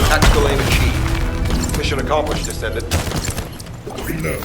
Tactical aim achieved. Mission accomplished, Descendant. Reload.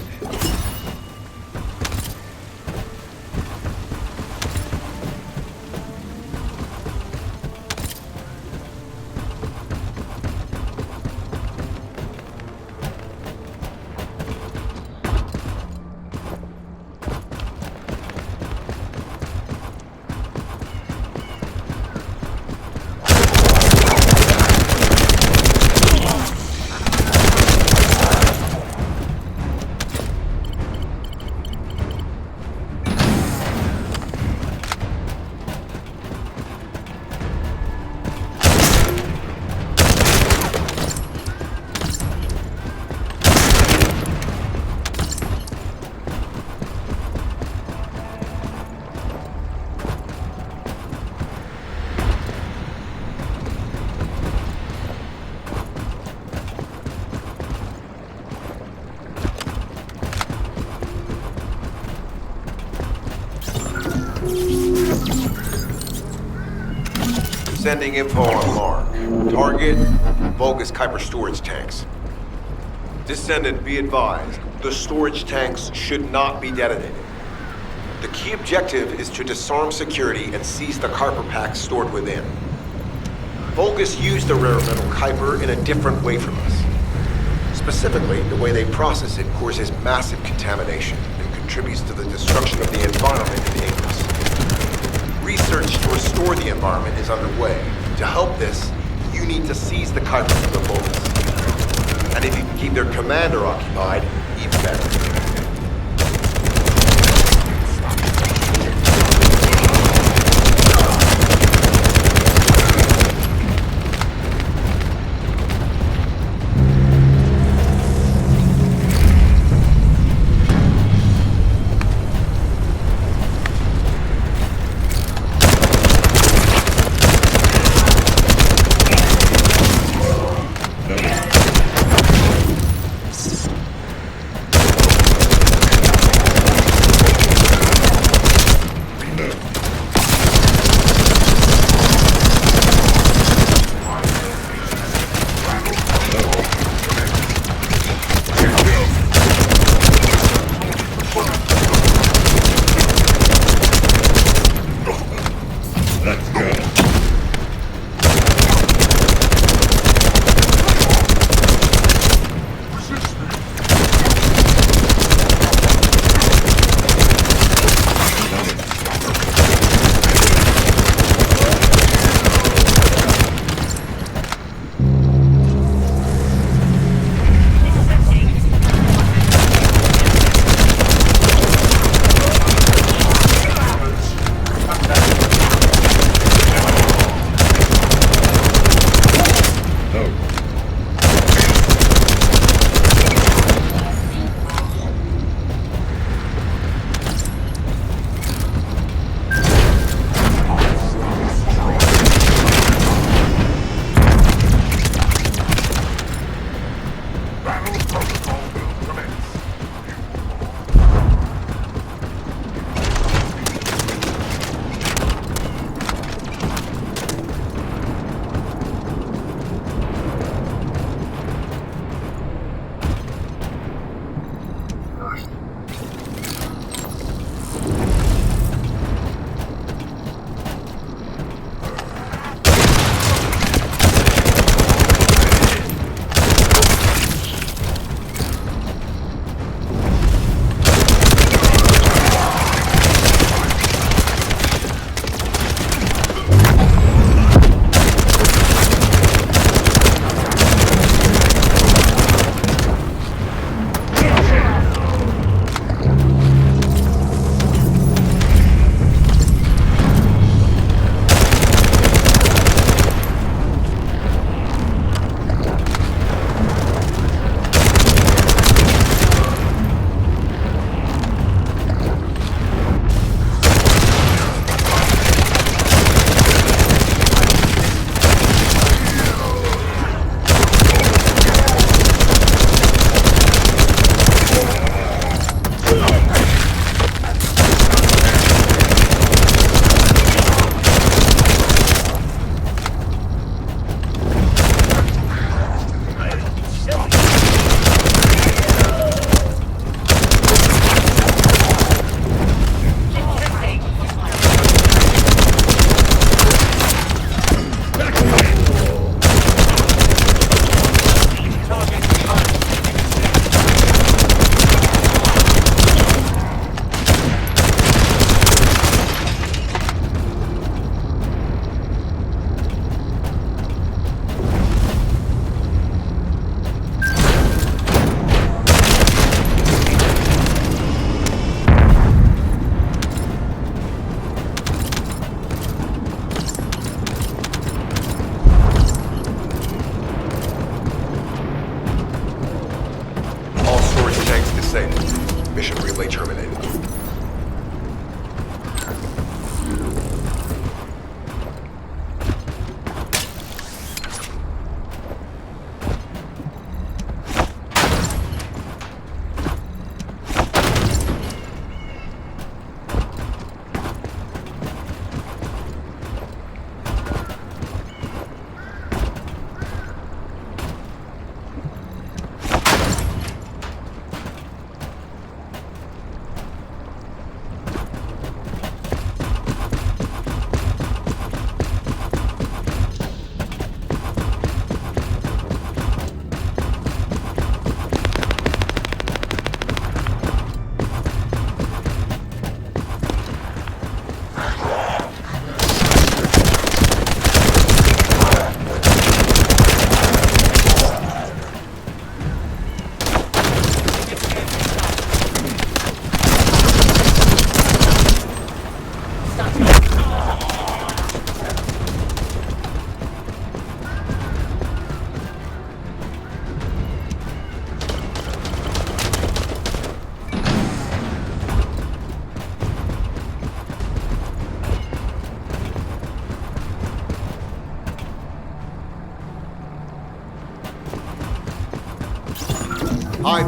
Sending info on Mark. Target, Vulgus Kuiper storage tanks. Descendant, be advised, the storage tanks should not be detonated. The key objective is to disarm security and seize the Kuiper packs stored within. Vulgus used the rare metal Kuiper in a different way from us. Specifically, the way they process it causes massive contamination and contributes to the destruction of the environment in Ignis. Research to restore the environment is underway. To help this, you need to seize the Kuiper from the Vulgus. And if you can keep their commander occupied, even better.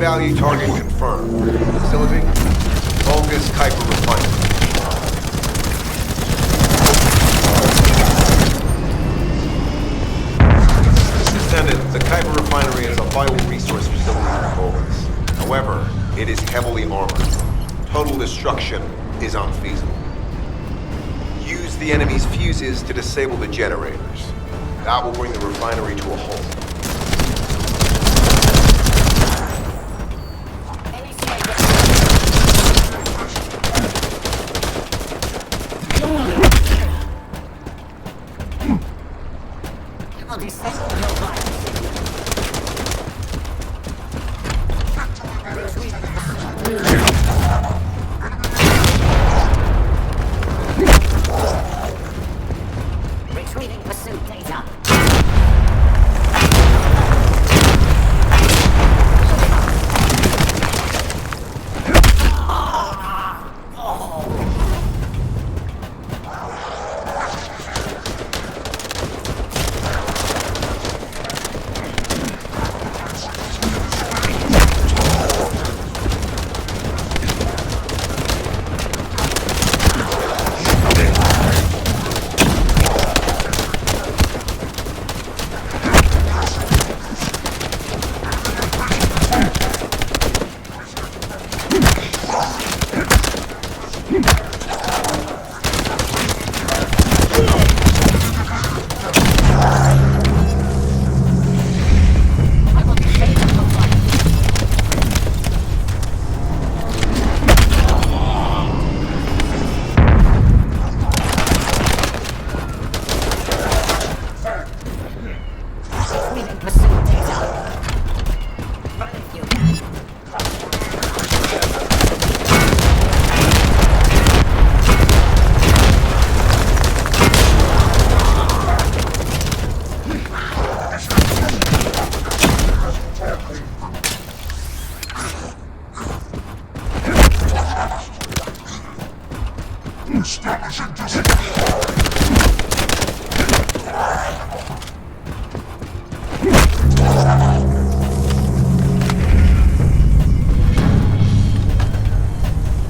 high-value target confirmed. Facility? Vulgus Kuiper Refinery. Descendant, the Kuiper Refinery is a vital resource facility for Vulgus. However, it is heavily armored. Total destruction is unfeasible. Use the enemy's fuses to disable the generators. That will bring the refinery to a halt. Retrieving pursuit data.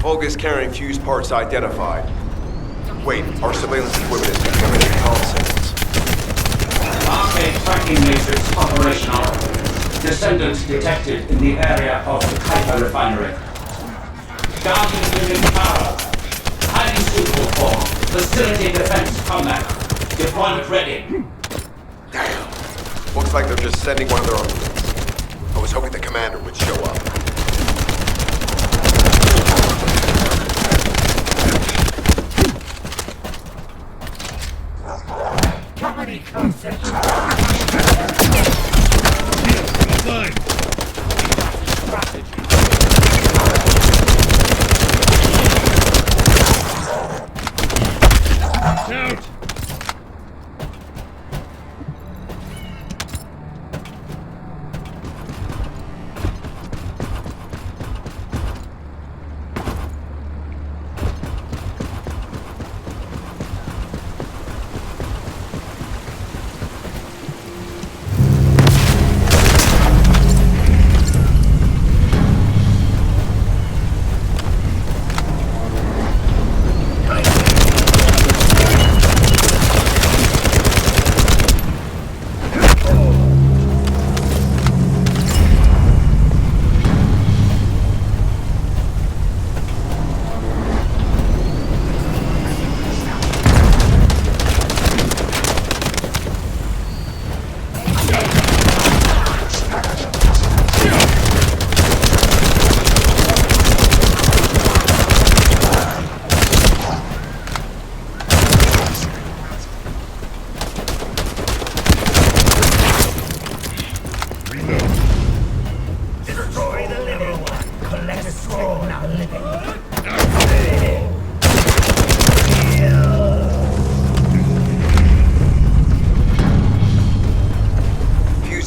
Vulgus carrying fuse parts identified. Wait, our surveillance equipment is becoming comm signals. Arcade tracking matrix operational. Descendants detected in the area of the Kuiper refinery. Guardian unit power. Highly suitable form. Facility defense combat. Deployment ready. Damn. Looks like they're just sending one of their own fleets. I was hoping the commander would show up. Company concept. Out!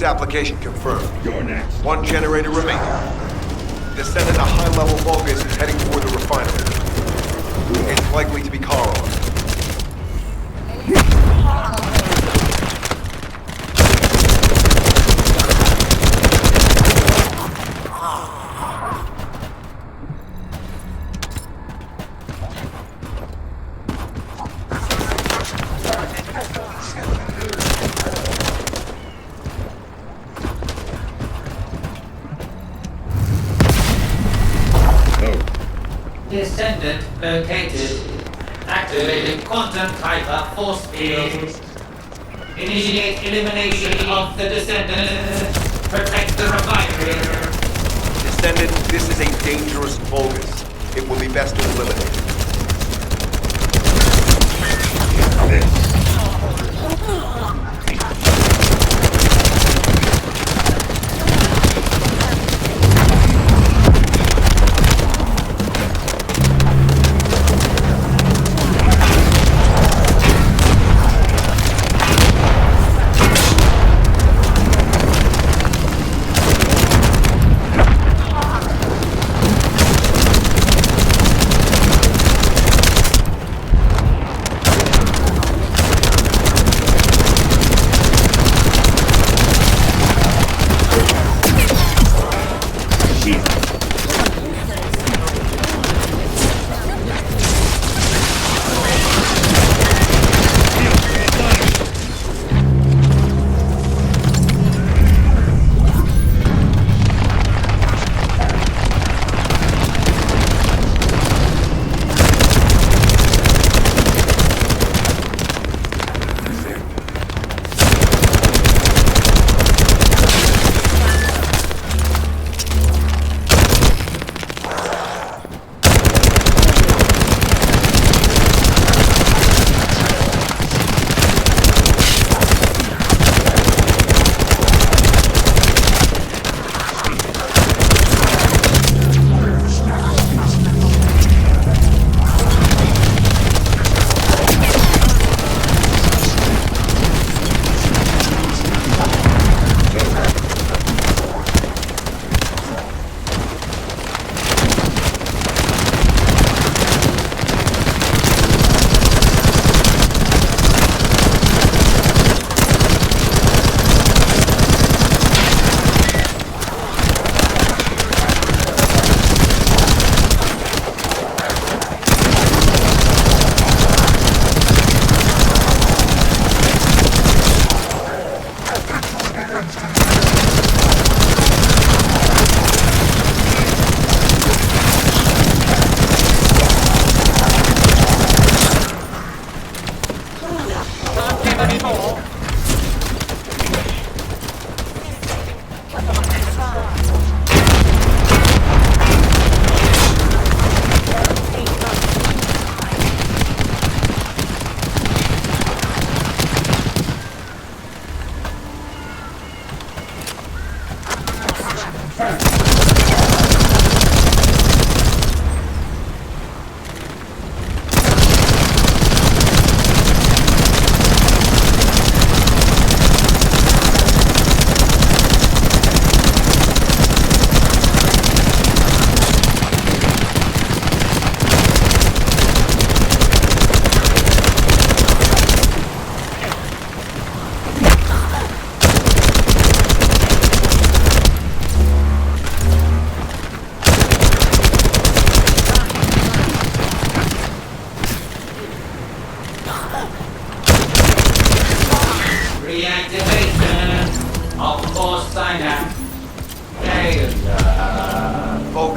Application confirmed. You're next. One generator remaining. Descendant, a high-level Vulgus is heading toward the refinery. It's likely to be Carl. Descendant located. Activating quantum Kuiper force field. Initiate elimination of the Descendant. Protect the refinery. Descendant, this is a dangerous Vulgus. It will be best to eliminate it.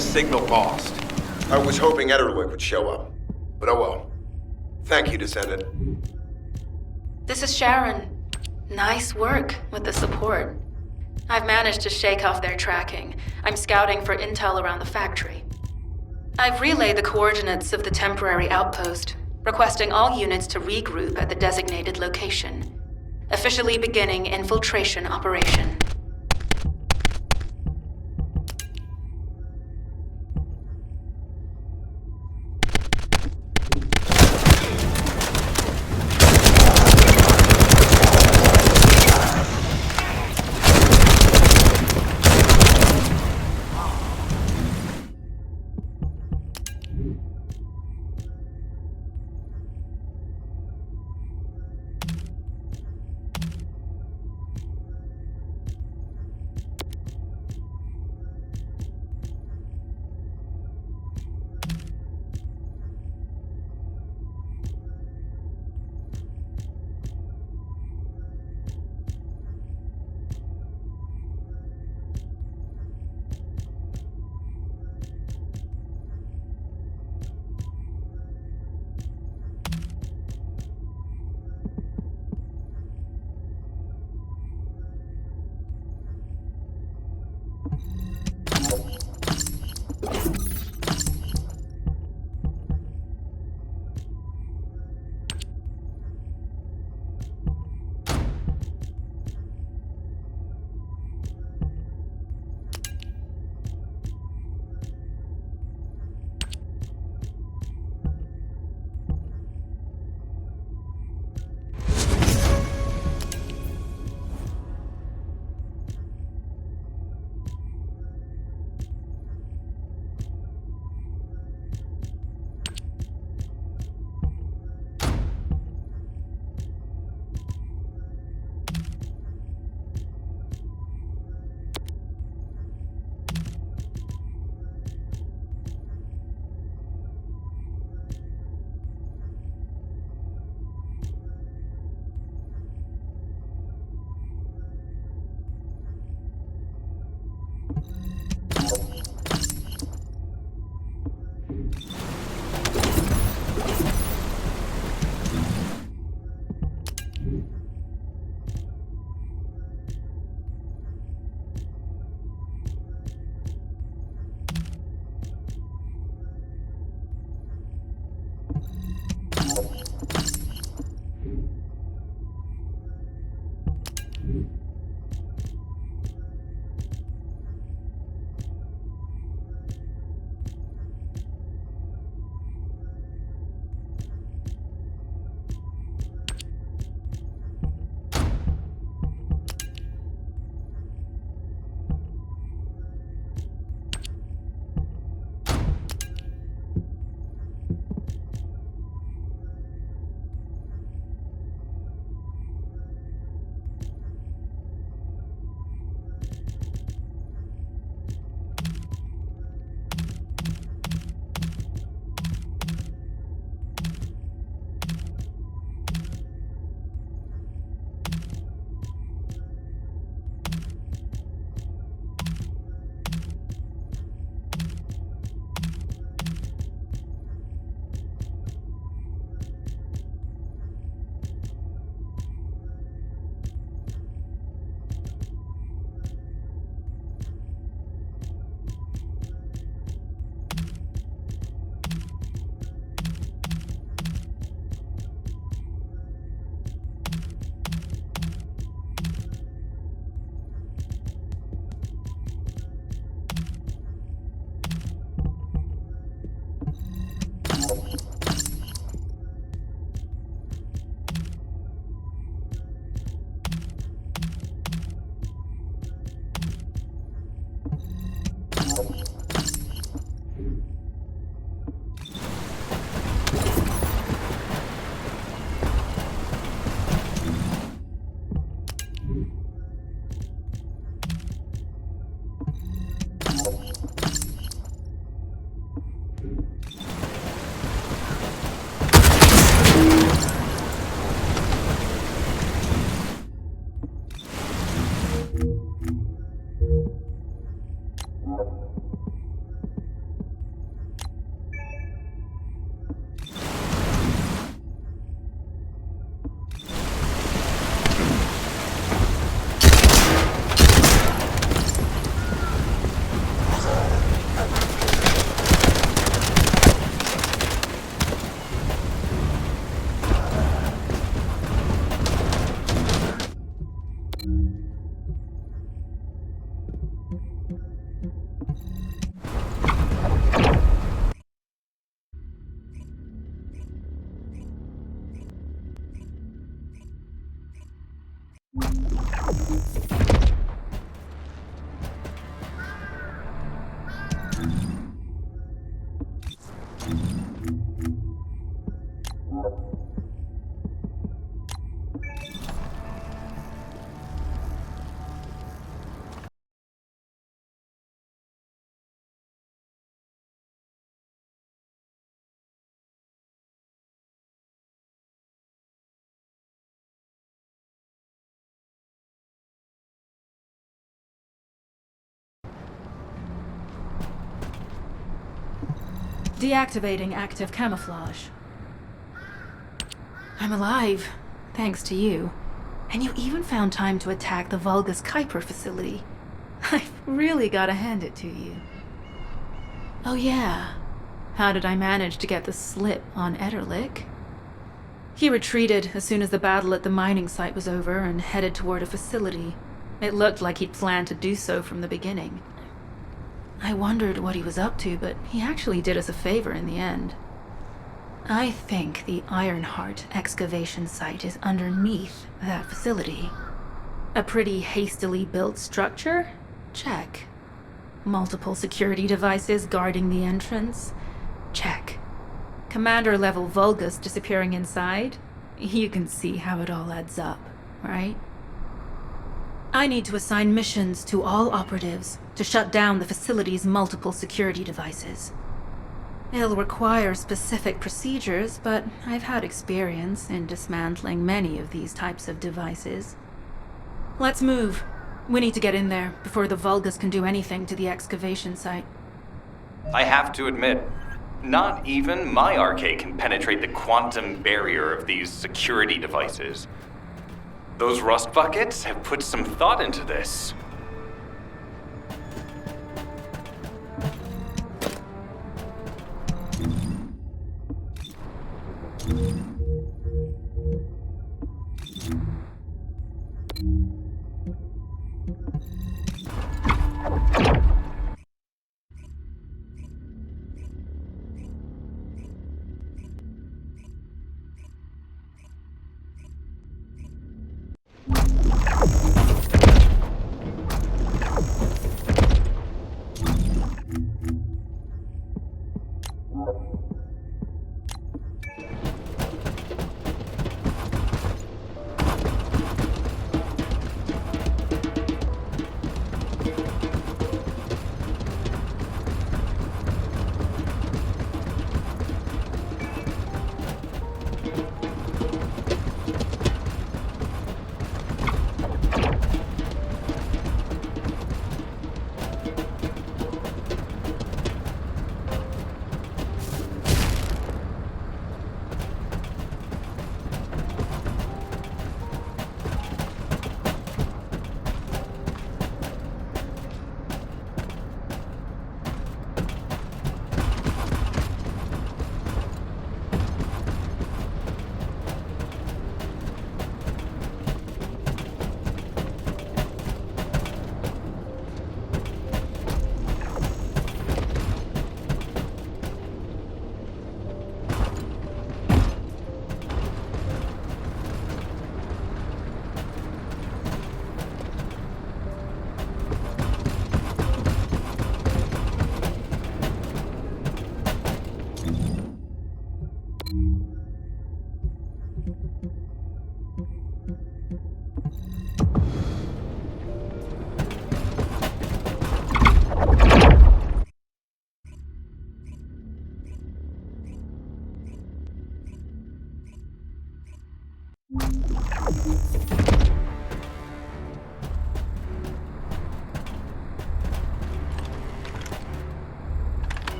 Signal lost. I was hoping Ederwick would show up. But oh well. Thank you, Descendant. This is Sharon. Nice work with the support. I've managed to shake off their tracking. I'm scouting for intel around the factory. I've relayed the coordinates of the temporary outpost, requesting all units to regroup at the designated location. Officially beginning infiltration operation. Deactivating active camouflage. I'm alive, thanks to you. And you even found time to attack the Vulgus Kuiper facility. I've really gotta hand it to you. Oh yeah, how did I manage to get the slip on Ederlich? He retreated as soon as the battle at the mining site was over and headed toward a facility. It looked like he'd planned to do so from the beginning. I wondered what he was up to, but he actually did us a favor in the end. I think the Ironheart excavation site is underneath that facility. A pretty hastily built structure? Check. Multiple security devices guarding the entrance? Check. Commander-level Vulgus disappearing inside? You can see how it all adds up, right? I need to assign missions to all operatives to shut down the facility's multiple security devices. It'll require specific procedures, but I've had experience in dismantling many of these types of devices. Let's move. We need to get in there before the Vulgus can do anything to the excavation site. I have to admit, not even my RK can penetrate the quantum barrier of these security devices. Those rust buckets have put some thought into this.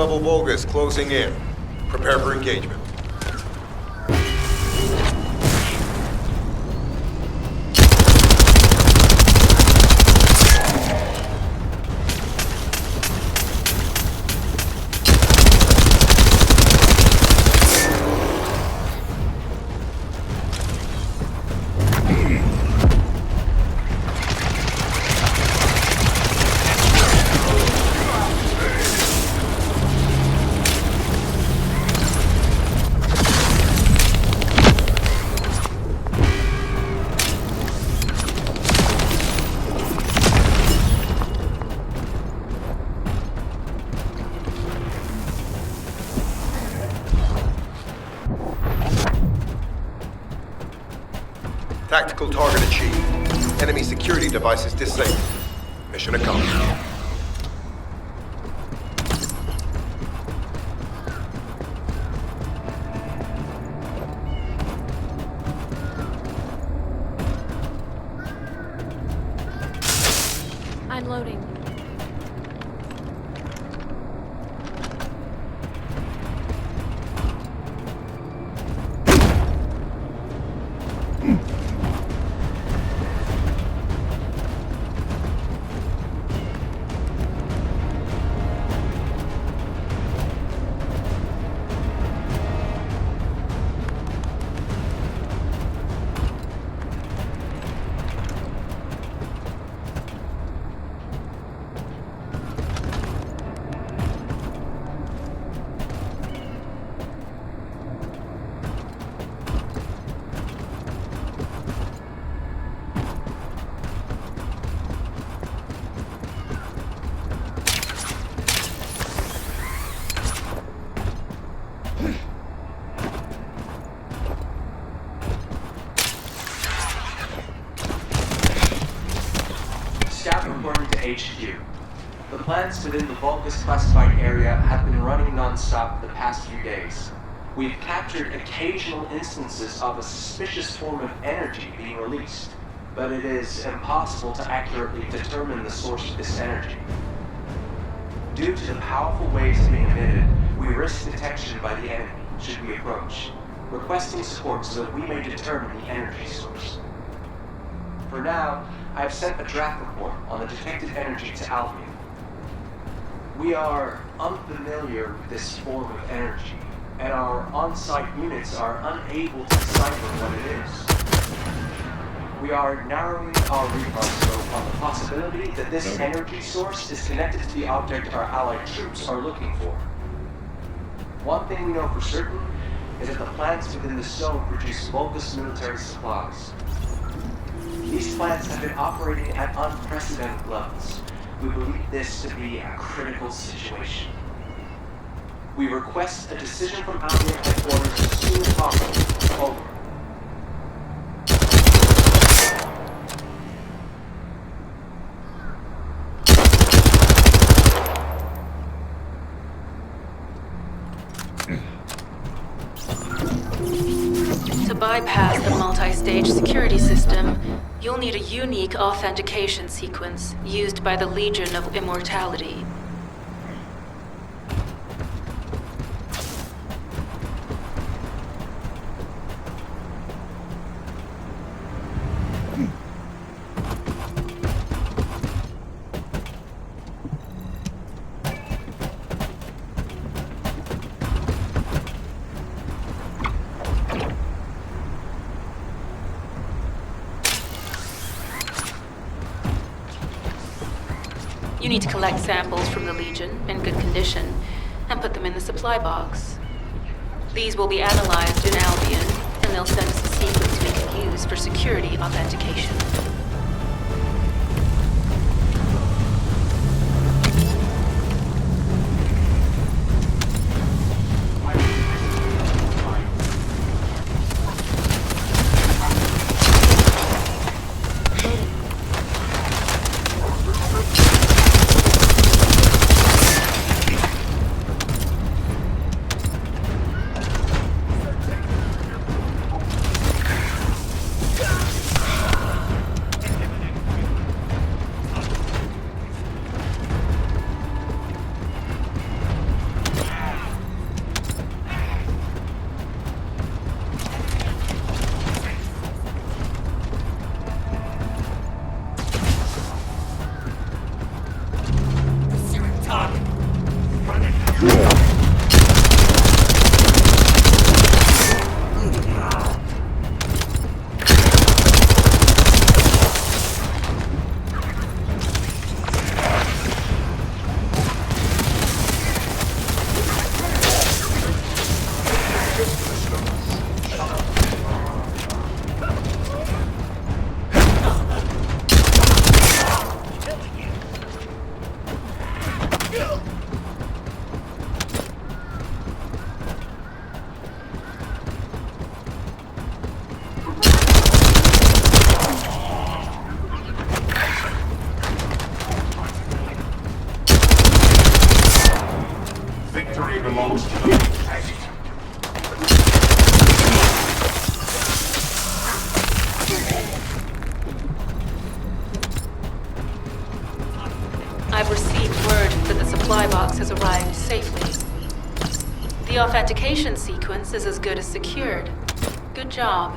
high-level Vulgus closing in. Prepare for engagement. Tactical target achieved. Enemy security devices disabled. Mission accomplished. Unloading. Staff reporting to HQ. The plants within the Vulgus classified area have been running non-stop the past few days. We've captured occasional instances of a suspicious form of energy being released, but it is impossible to accurately determine the source of this energy. Due to the powerful waves being emitted, we risk detection by the enemy should we approach, requesting support so that we may determine the energy source. For now, I have sent a draft report on the detected energy to Albion. We are unfamiliar with this form of energy, and our on-site units are unable to decipher what it is. We are narrowing our recon scope on the possibility that this energy source is connected to the object our allied troops are looking for. One thing we know for certain is that the plants within the zone produce Vulgus military supplies. These plants have been operating at unprecedented levels. We believe this to be a critical situation. We request a decision from Albion headquarters as soon as possible. Over. To bypass the multi-stage security system, you'll need a unique authentication sequence used by the Legion of Immortality. You need to collect samples from the Legion in good condition and put them in the supply box. These will be analyzed in Albion, and they'll send us a sequence we can use for security authentication. belongs to the... I've received word that the supply box has arrived safely. The authentication sequence is as good as secured. Good job.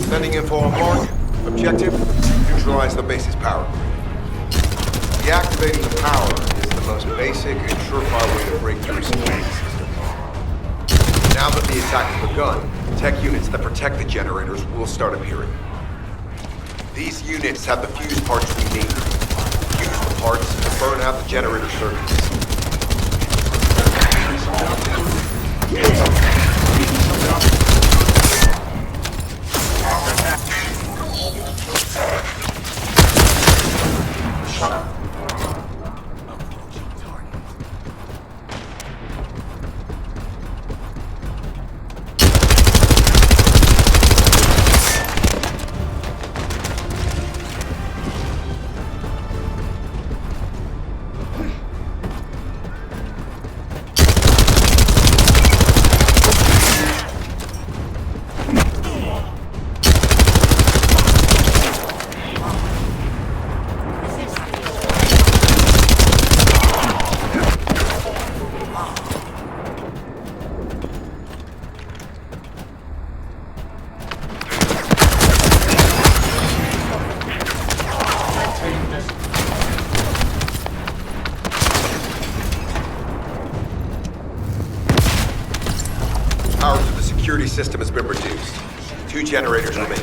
Sending info on mark. Objective, neutralize the base's power grid. Deactivating the power is the most basic and surefire way to break through security systems. Now that the attack has begun, tech units that protect the generators will start appearing. These units have the fuse parts we need. Use the parts to burn out the generator circuits. Power to the security system has been reduced. 2 generators remain.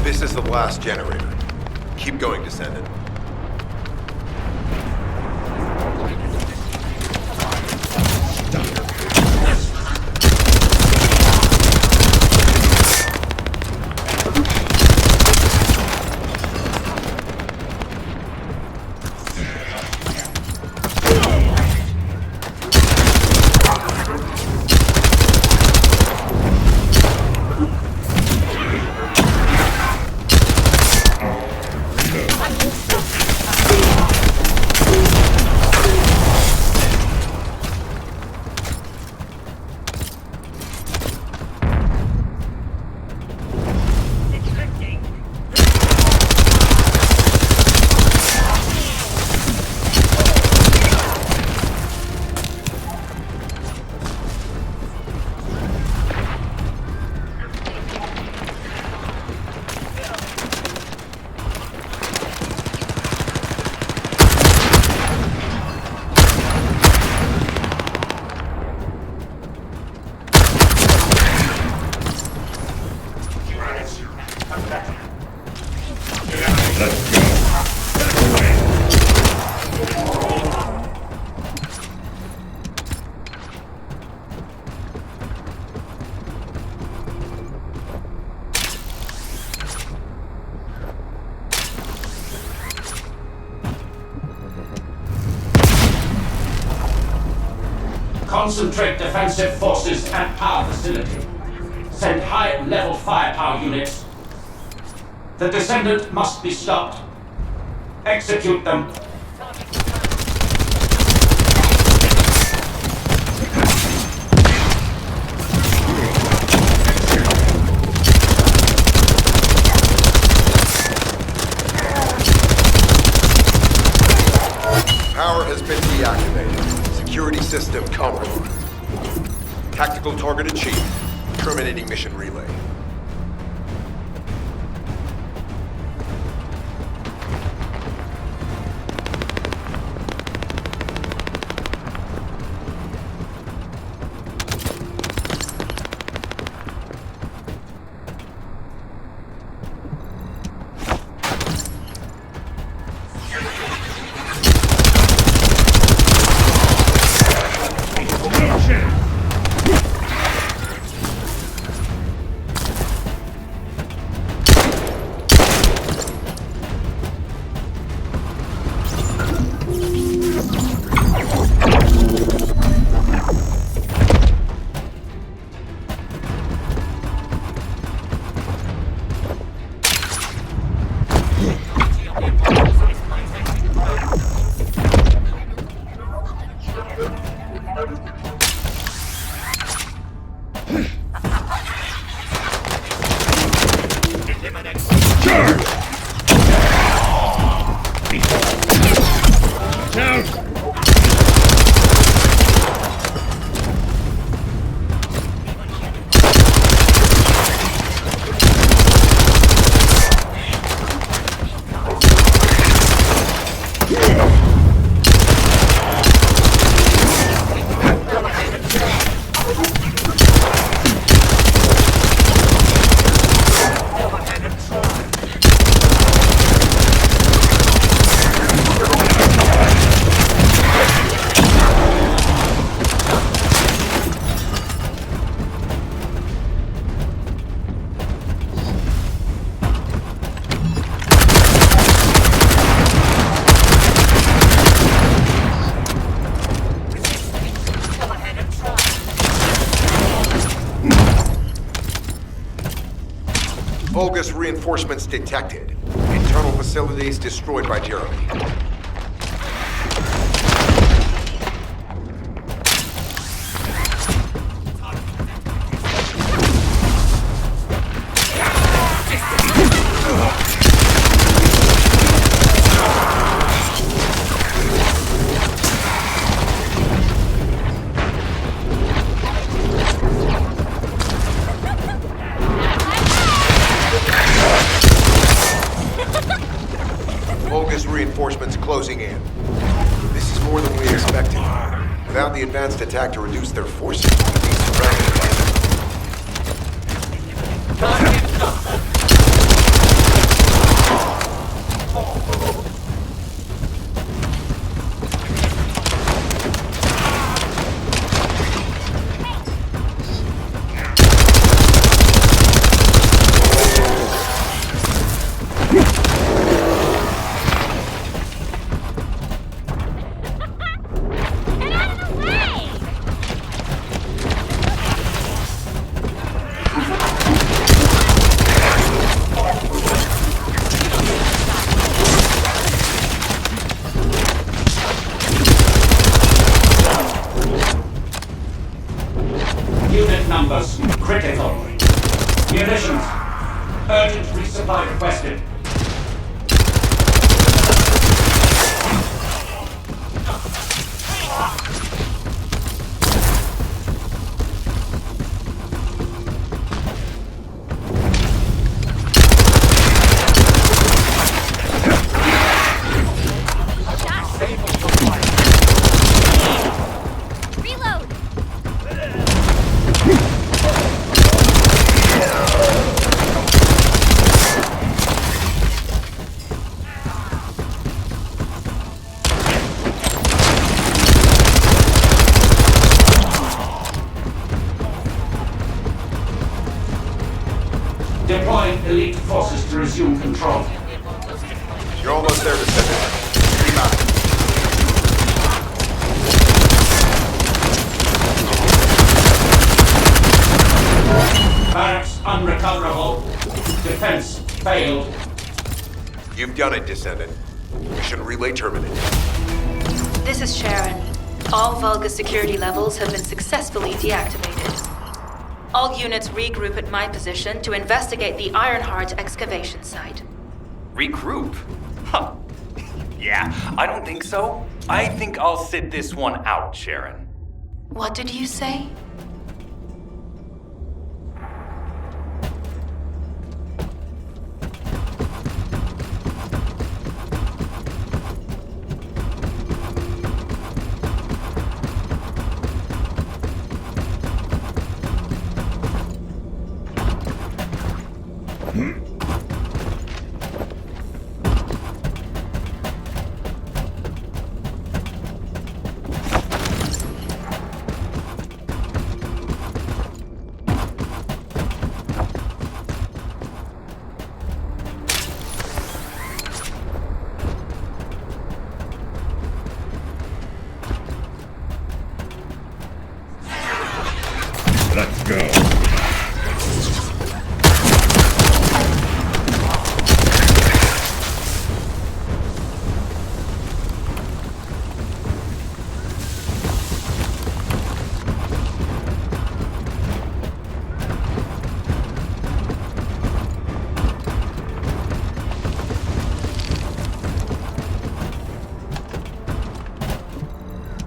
This is the last generator. Keep going, Descendant. Concentrate defensive forces at power facility. Send high-level firepower units. The Descendant must be stopped. Execute them. Power has been deactivated. Security system compromised. Tactical target achieved. Terminating mission relay. Bogus reinforcements detected. Internal facilities destroyed by Jeremy. Bogus reinforcements closing in. This is more than we expected. Without the advanced attack to reduce their forces, we'd be surrounded by them. Unit numbers critical. Munitions. Urgent resupply requested. Reload! Deploying elite forces to resume control. You're almost there, Descendant. Keep out. failed. You've done it, Descendant. Mission relay terminated. This is Sharon. All Vulgus security levels have been successfully deactivated. All units regroup at my position to investigate the Ironheart excavation site. Regroup? Huh. Yeah, I don't think so. I think I'll sit this one out, Sharon. What did you say? Let's go.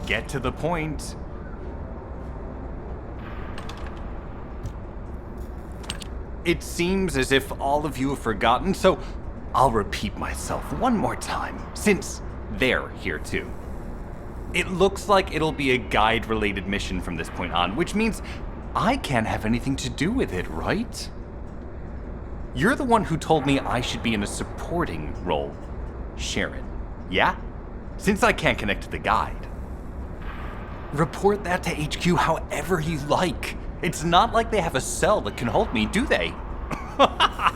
Get to the point. It seems as if all of you have forgotten, so I'll repeat myself one more time, since they're here too. It looks like it'll be a guide-related mission from this point on, which means I can't have anything to do with it, right? You're the one who told me I should be in a supporting role, Sharon. Yeah? Since I can't connect to the guide. Report that to HQ however you like. It's not like they have a cell that can hold me, do they? Nah.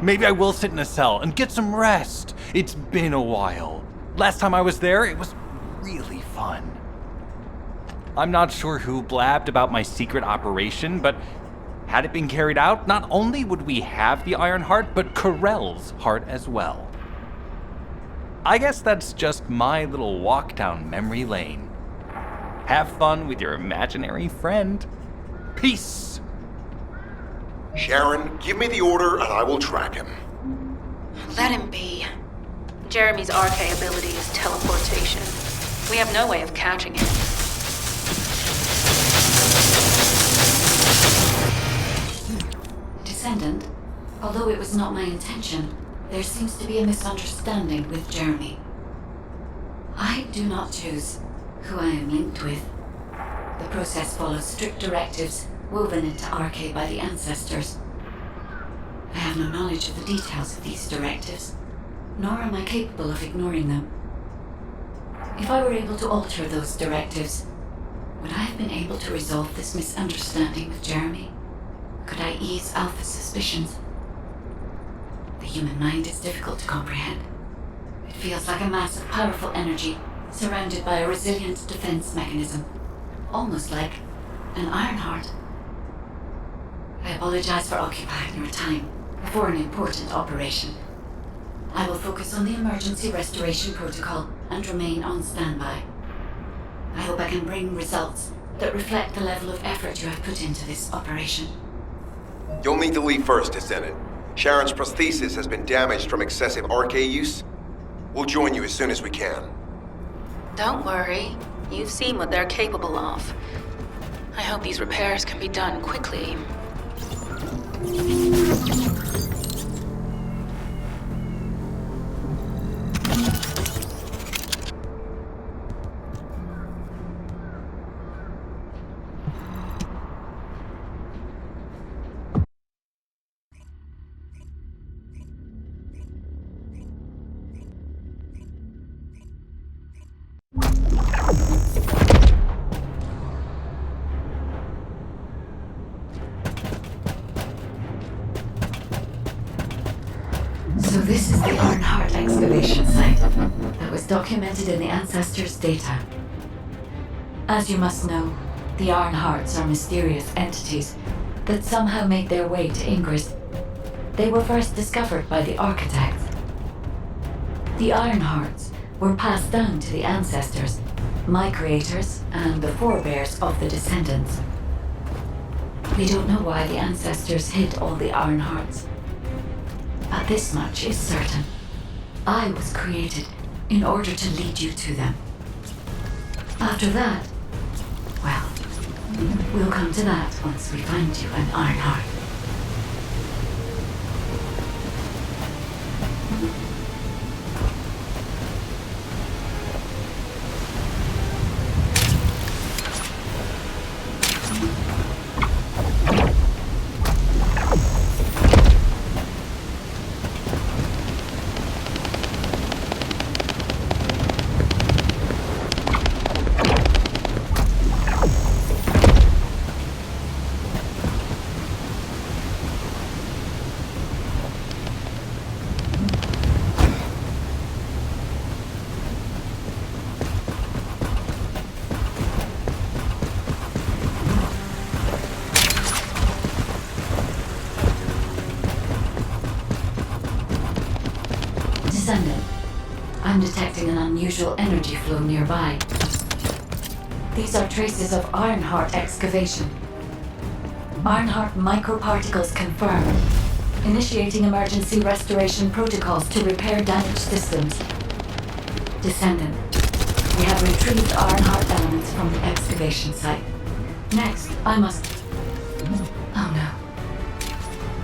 Maybe I will sit in a cell and get some rest. It's been a while. Last time I was there, it was really fun. I'm not sure who blabbed about my secret operation, but had it been carried out, not only would we have the Iron Heart, but Corell's heart as well. I guess that's just my little walk down memory lane. Have fun with your imaginary friend. Peace! Sharon, give me the order and I will track him. Let him be. Jeremy's RK ability is teleportation. We have no way of catching him. Descendant, although it was not my intention, there seems to be a misunderstanding with Jeremy. I do not choose who I am linked with. The process follows strict directives woven into RK by the ancestors. I have no knowledge of the details of these directives, nor am I capable of ignoring them. If I were able to alter those directives, would I have been able to resolve this misunderstanding with Jeremy? Could I ease Alpha's suspicions? The human mind is difficult to comprehend. It feels like a mass of powerful energy surrounded by a resilient defense mechanism, almost like an Iron Heart. I apologize for occupying your time before an important operation. I will focus on the emergency restoration protocol and remain on standby. I hope I can bring results that reflect the level of effort you have put into this operation. You'll need to leave first, Descendant. Sharon's prosthesis has been damaged from excessive RK use. We'll join you as soon as we can. Don't worry. You've seen what they're capable of. I hope these repairs can be done quickly. So this is the Ironheart excavation site that was documented in the Ancestors' data. As you must know, the Ironhearts are mysterious entities that somehow made their way to Ingress. They were first discovered by the architects. The Ironhearts were passed down to the ancestors, my creators, and the forebears of the Descendants. We don't know why the ancestors hid all the Ironhearts, but this much is certain. I was created in order to lead you to them. After that, well, we'll come to that once we find you an Ironheart. Descendant, I'm detecting an unusual energy flow nearby. These are traces of Ironheart excavation. Ironheart microparticles confirmed. Initiating emergency restoration protocols to repair damaged systems. Descendant, we have retrieved Ironheart elements from the excavation site. Next, I must... Oh no.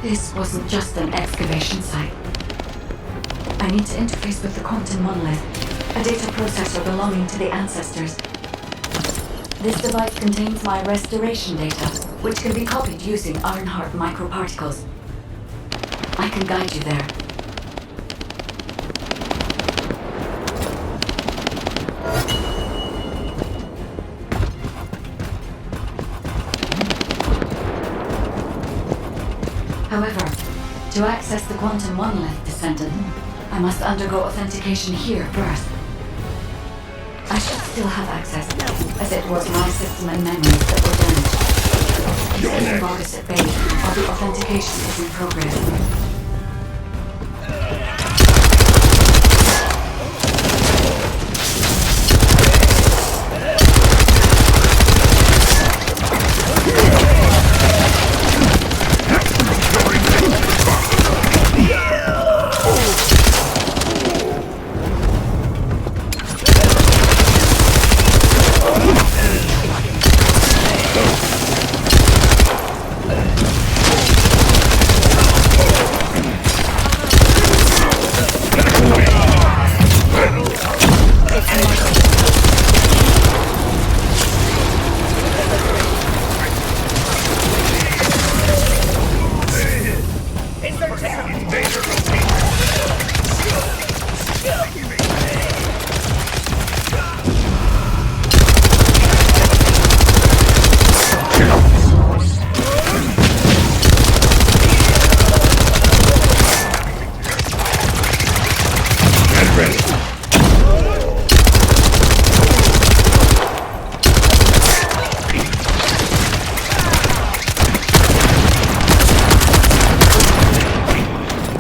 This wasn't just an excavation site. I need to interface with the quantum monolith, a data processor belonging to the ancestors. This device contains my restoration data, which can be copied using Ironheart microparticles. I can guide you there. However, to access the quantum monolith, Descendant, I must undergo authentication here first. I should still have access, as it was my system and memories that were damaged. Setting Vargas at bay while the authentication is in progress.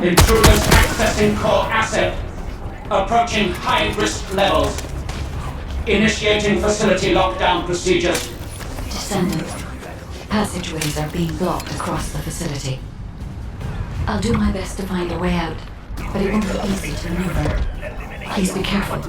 Intruders accessing core asset. Approaching high-risk levels. Initiating facility lockdown procedures. Descendant, passageways are being blocked across the facility. I'll do my best to find a way out, but it won't be easy to maneuver. Please be careful.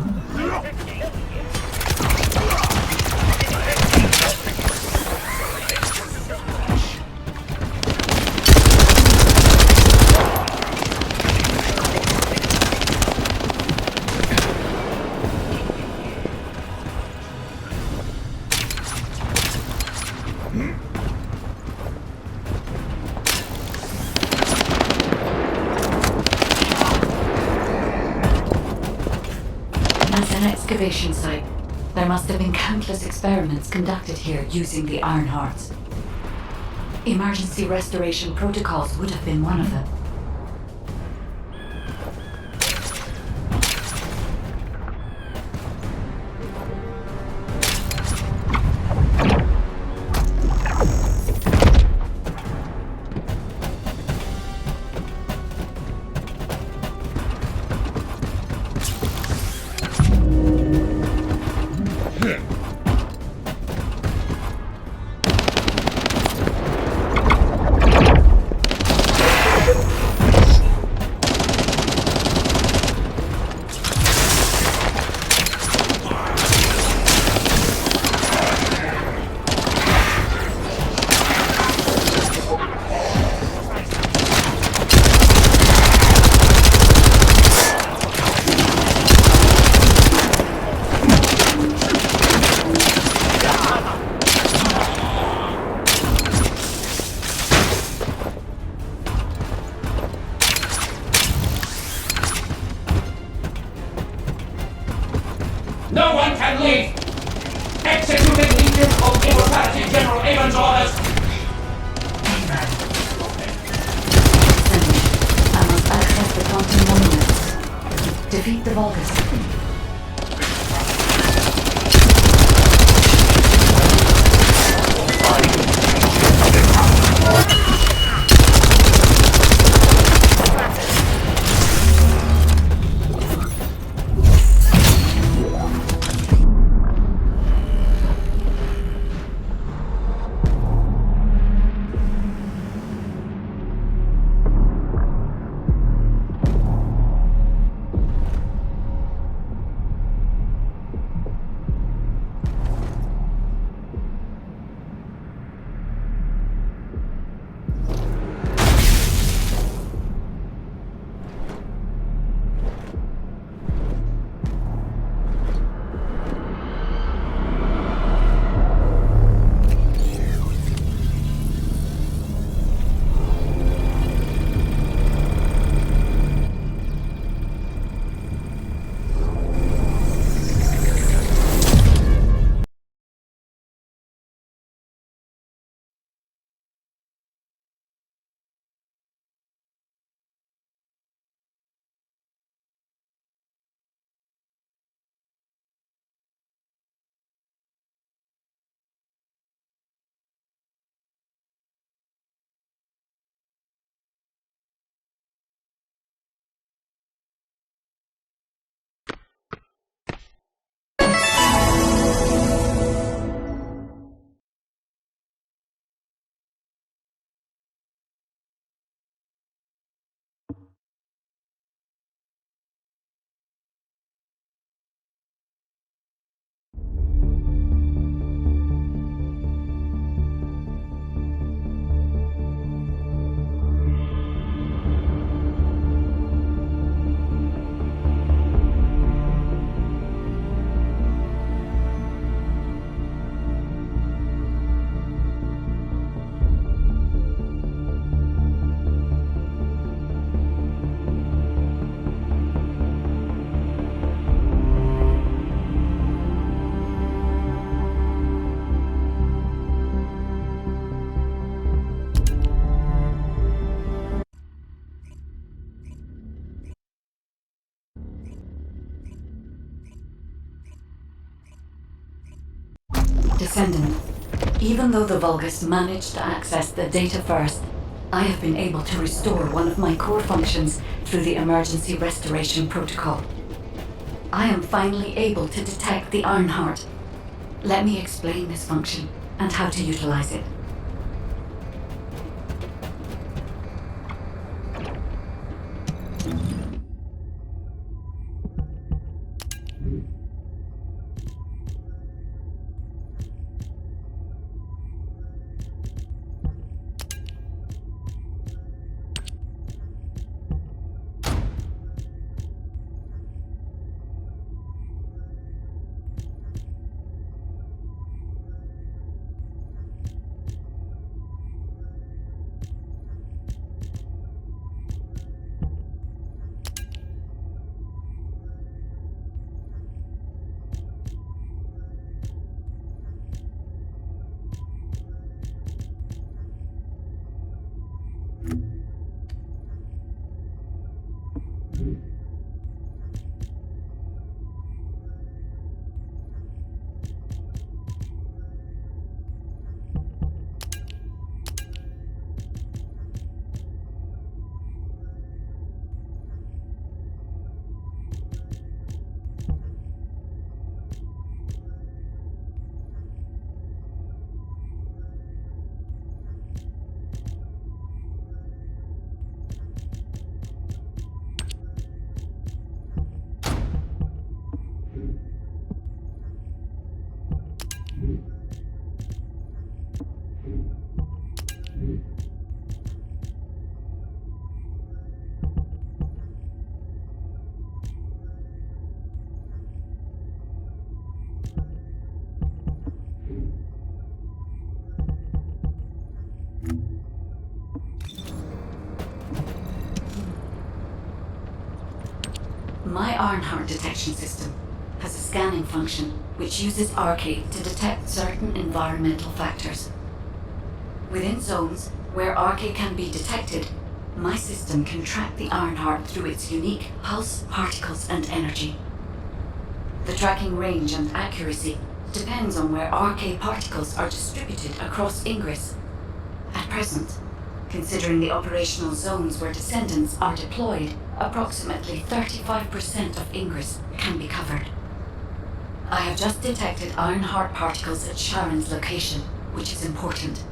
That's an excavation site. There must have been countless experiments conducted here using the Ironhearts. Emergency restoration protocols would have been one of them. No one can leave! Executing Legion of Immortality General Avon's orders! Descendant, I must access the quantum monoliths. Defeat the Vulgus. Descendant, even though the Vulgus managed to access the data first, I have been able to restore one of my core functions through the emergency restoration protocol. I am finally able to detect the Ironheart. Let me explain this function and how to utilize it. My Ironheart detection system has a scanning function which uses RK to detect certain environmental factors. Within zones where RK can be detected, my system can track the Ironheart through its unique pulse, particles, and energy. The tracking range and accuracy depends on where RK particles are distributed across Ingress. At present, considering the operational zones where Descendants are deployed, approximately 35% of Ingress can be covered. I have just detected Ironheart particles at Sharon's location, which is important.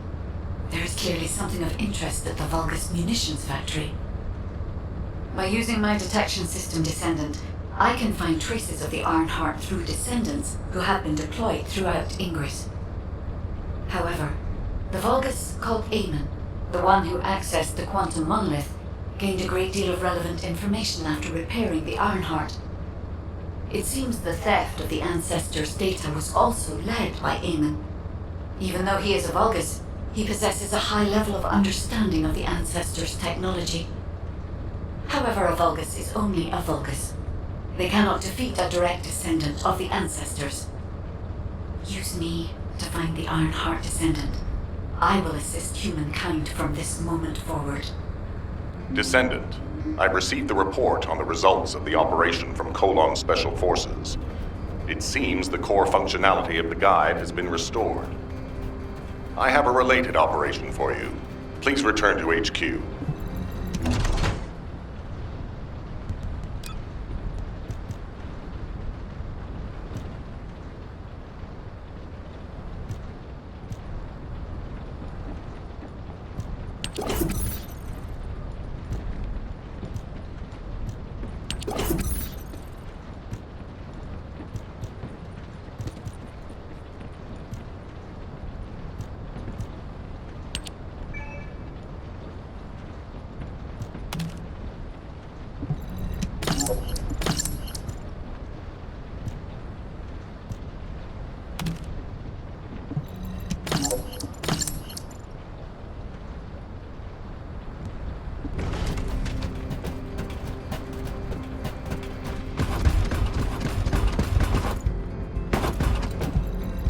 There is clearly something of interest at the Vulgus munitions factory. By using my detection system Descendant, I can find traces of the Ironheart through Descendants who have been deployed throughout Ingress. However, the Vulgus called Eamon, the one who accessed the quantum monolith, gained a great deal of relevant information after repairing the Ironheart. It seems the theft of the Ancestors' data was also led by Eamon. Even though he is a Vulgus, he possesses a high level of understanding of the Ancestors' technology. However, a Vulgus is only a Vulgus. They cannot defeat a direct descendant of the Ancestors. Use me to find the Ironheart Descendant. I will assist humankind from this moment forward. Descendant, I've received the report on the results of the operation from Colon Special Forces. It seems the core functionality of the guide has been restored. I have a related operation for you. Please return to HQ.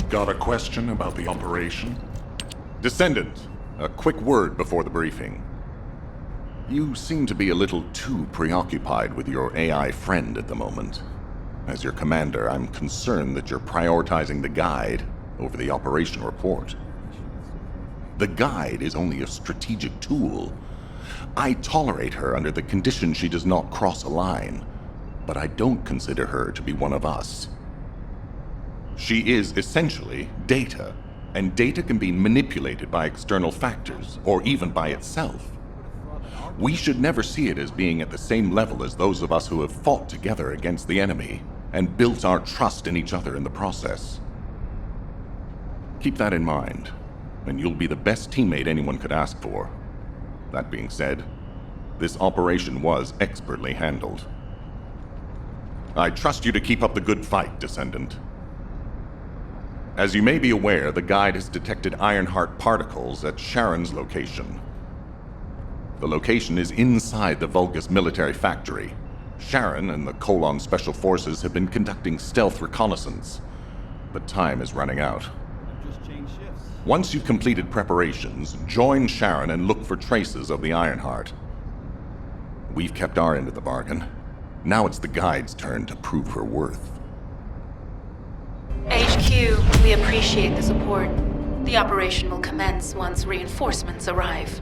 Got a question about the operation? Descendant, a quick word before the briefing. You seem to be a little too preoccupied with your AI friend at the moment. As your commander, I'm concerned that you're prioritizing the guide over the operation report. The guide is only a strategic tool. I tolerate her under the condition she does not cross a line, but I don't consider her to be one of us. She is essentially data, and data can be manipulated by external factors, or even by itself. We should never see it as being at the same level as those of us who have fought together against the enemy, and built our trust in each other in the process. Keep that in mind, and you'll be the best teammate anyone could ask for. That being said, this operation was expertly handled. I trust you to keep up the good fight, Descendant. As you may be aware, the guide has detected Ironheart particles at Sharon's location. The location is inside the Vulgus military factory. Sharon and the Colon Special Forces have been conducting stealth reconnaissance, but time is running out. Once you've completed preparations, join Sharon and look for traces of the Ironheart. We've kept our end of the bargain. Now it's the guide's turn to prove her worth. HQ, we appreciate the support. The operation will commence once reinforcements arrive.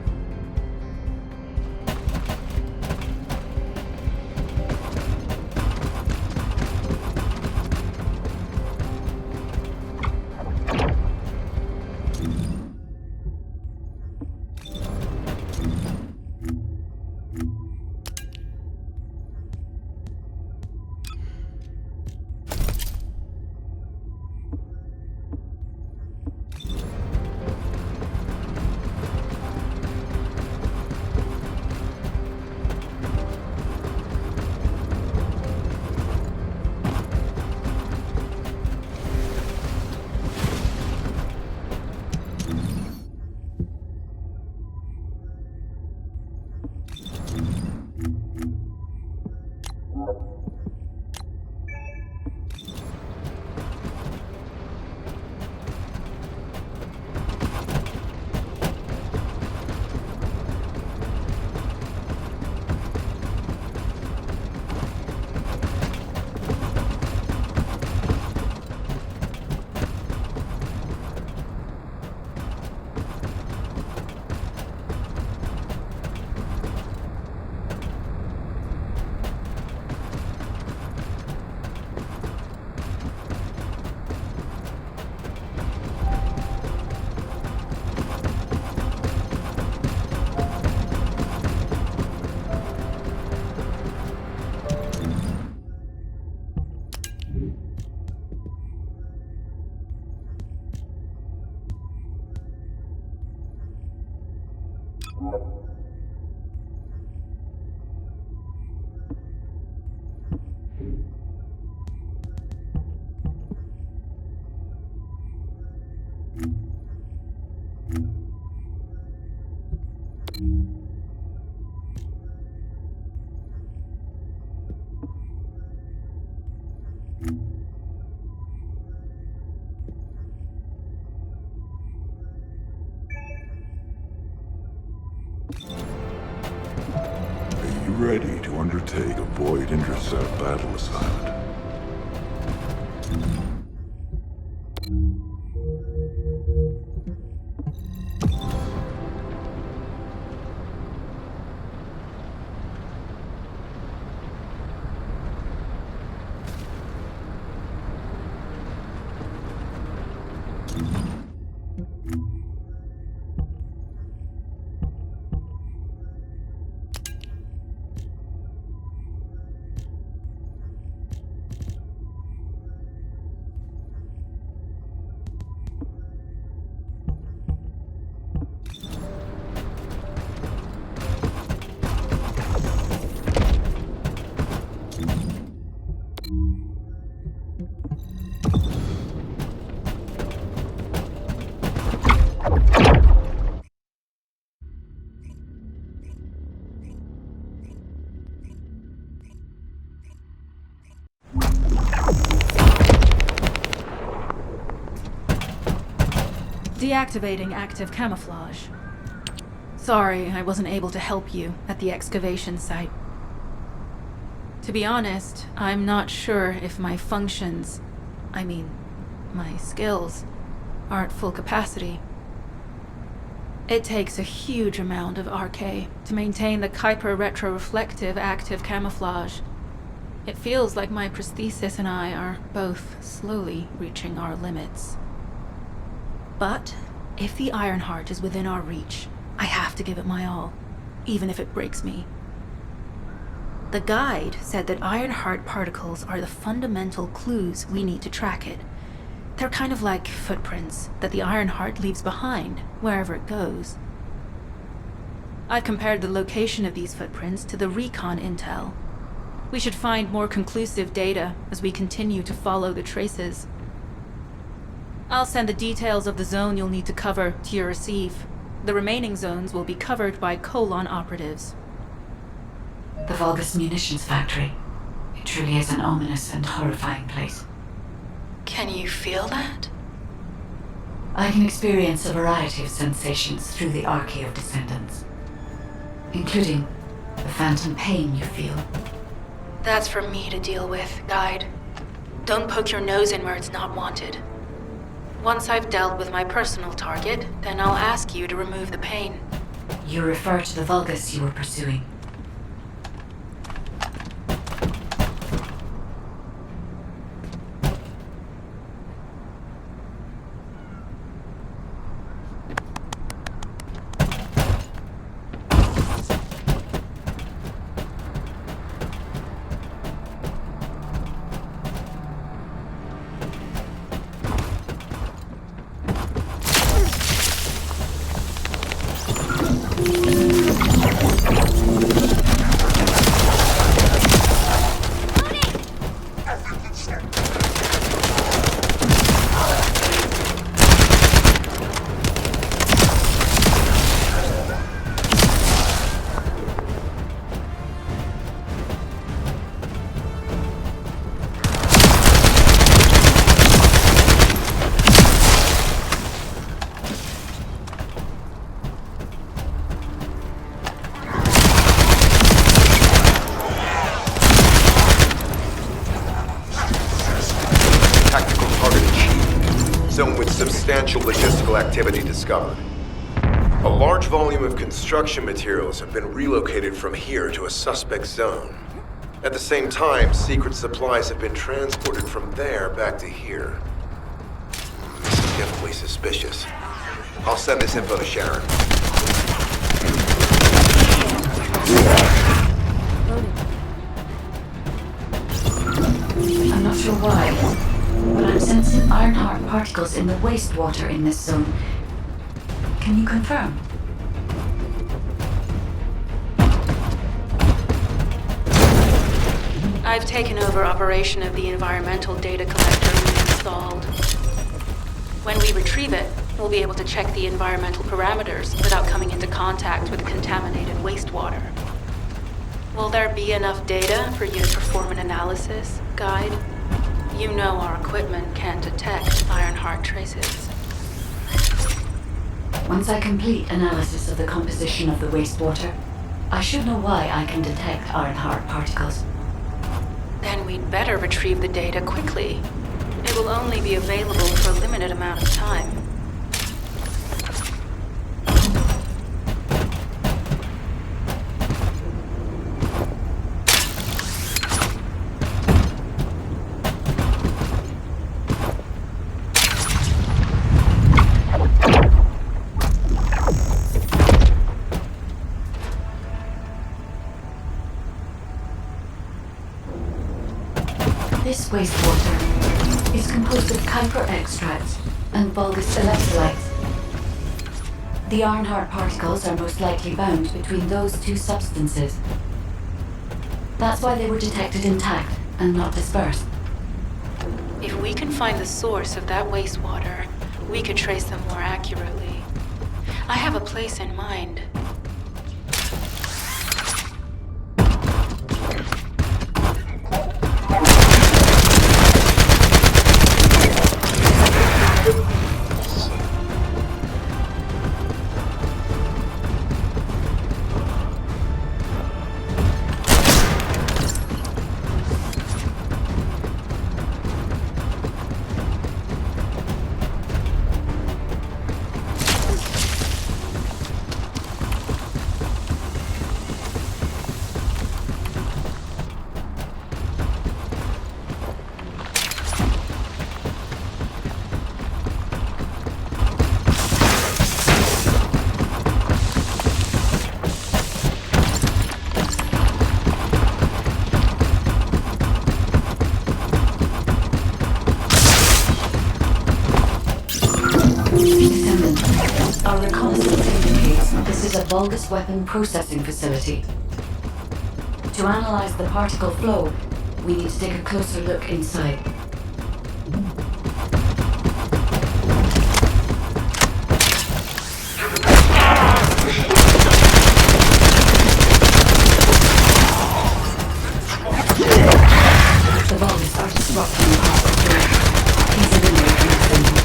Are you ready to undertake a Void Intercept battle assignment? Deactivating active camouflage. Sorry, I wasn't able to help you at the excavation site. To be honest, I'm not sure if my functions, my skills, are at full capacity. It takes a huge amount of RK to maintain the Kuiper retroreflective active camouflage. It feels like my prosthesis and I are both slowly reaching our limits. But if the Ironheart is within our reach, I have to give it my all, even if it breaks me. The guide said that Ironheart particles are the fundamental clues we need to track it. They're kind of like footprints that the Ironheart leaves behind, wherever it goes. I've compared the location of these footprints to the recon intel. We should find more conclusive data as we continue to follow the traces. I'll send the details of the zone you'll need to cover to your receive. The remaining zones will be covered by Colon operatives. The Vulgus munitions factory. It truly is an ominous and horrifying place. Can you feel that? I can experience a variety of sensations through the Archae of Descendants, including the phantom pain you feel. That's for me to deal with, Guide. Don't poke your nose in where it's not wanted. Once I've dealt with my personal target, then I'll ask you to remove the pain. You refer to the Vulgus you were pursuing. Substantial logistical activity discovered. A large volume of construction materials have been relocated from here to a suspect zone. At the same time, secret supplies have been transported from there back to here. This is definitely suspicious. I'll send this info to Sharon. I'm not sure why, but I'm sensing Ironheart particles in the wastewater in this zone. Can you confirm? I've taken over operation of the environmental data collector we installed. When we retrieve it, we'll be able to check the environmental parameters without coming into contact with contaminated wastewater. Will there be enough data for you to perform an analysis, Guide? You know our equipment can't detect Ironheart traces. Once I complete analysis of the composition of the wastewater, I should know why I can detect Ironheart particles. Then we'd better retrieve the data quickly. It will only be available for a limited amount of time. This wastewater is composed of Kuiper extracts and Vulgus electrolytes. The Ironheart particles are most likely bound between those two substances. That's why they were detected intact and not dispersed. If we can find the source of that wastewater, we could trace them more accurately. I have a place in mind. Descendant, our reconnaissance indicates this is a Vulgus weapon processing facility. To analyze the particle flow, we need to take a closer look inside. The Vulgus are disrupting the particle flow. Please eliminate the Descendant.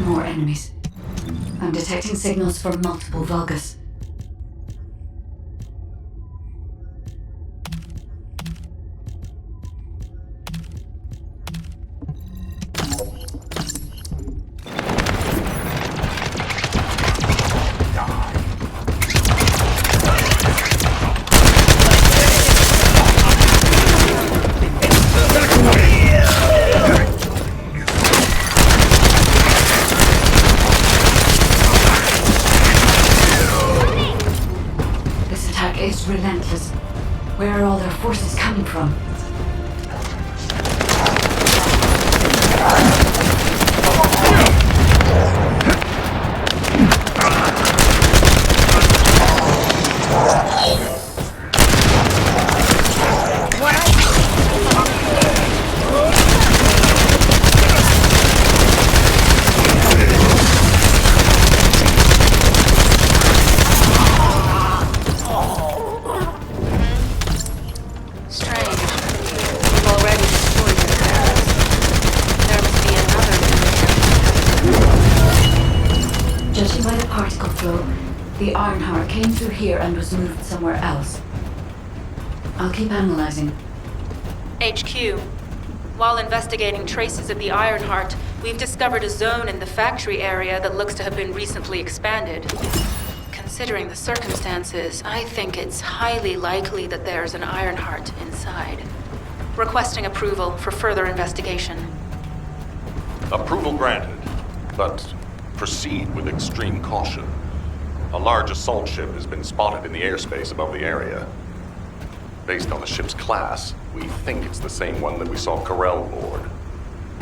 More enemies. I'm detecting signals from multiple Vulgus. This attack is relentless. Where are all their forces coming from? Strange. We've already destroyed the palace. There must be another. Judging by the particle flow, the Ironheart came through here and was moved somewhere else. I'll keep analyzing. HQ. While investigating traces of the Ironheart, we've discovered a zone in the factory area that looks to have been recently expanded. Considering the circumstances, I think it's highly likely that there's an Ironheart inside. Requesting approval for further investigation. Approval granted, but proceed with extreme caution. A large assault ship has been spotted in the airspace above the area. Based on the ship's class, we think it's the same one that we saw Carell board.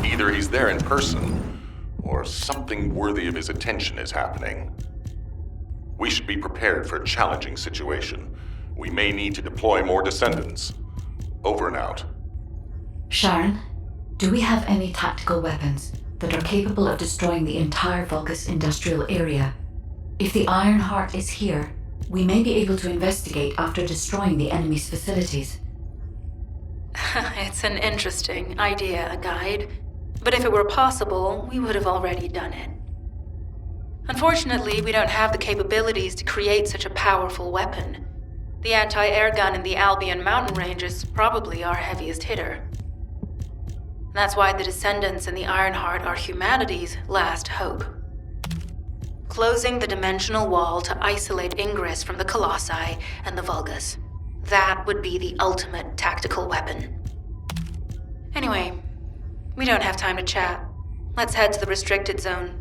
Either he's there in person, or or something worthy of his attention is happening. We should be prepared for a challenging situation. We may need to deploy more descendants. Over and out. Sharon, do we have any tactical weapons that are capable of destroying the entire Vulgus industrial area? If the Iron Heart is here, we may be able to investigate after destroying the enemy's facilities. It's an interesting idea, Guide. But if it were possible, we would have already done it. Unfortunately, we don't have the capabilities to create such a powerful weapon. The anti-air gun in the Albion mountain range is probably our heaviest hitter. That's why the Descendants and the Ironheart are humanity's last hope. Closing the dimensional wall to isolate ingress from the Colossi and the Vulgus. That would be the ultimate tactical weapon. Anyway, we don't have time to chat. Let's head to the restricted zone.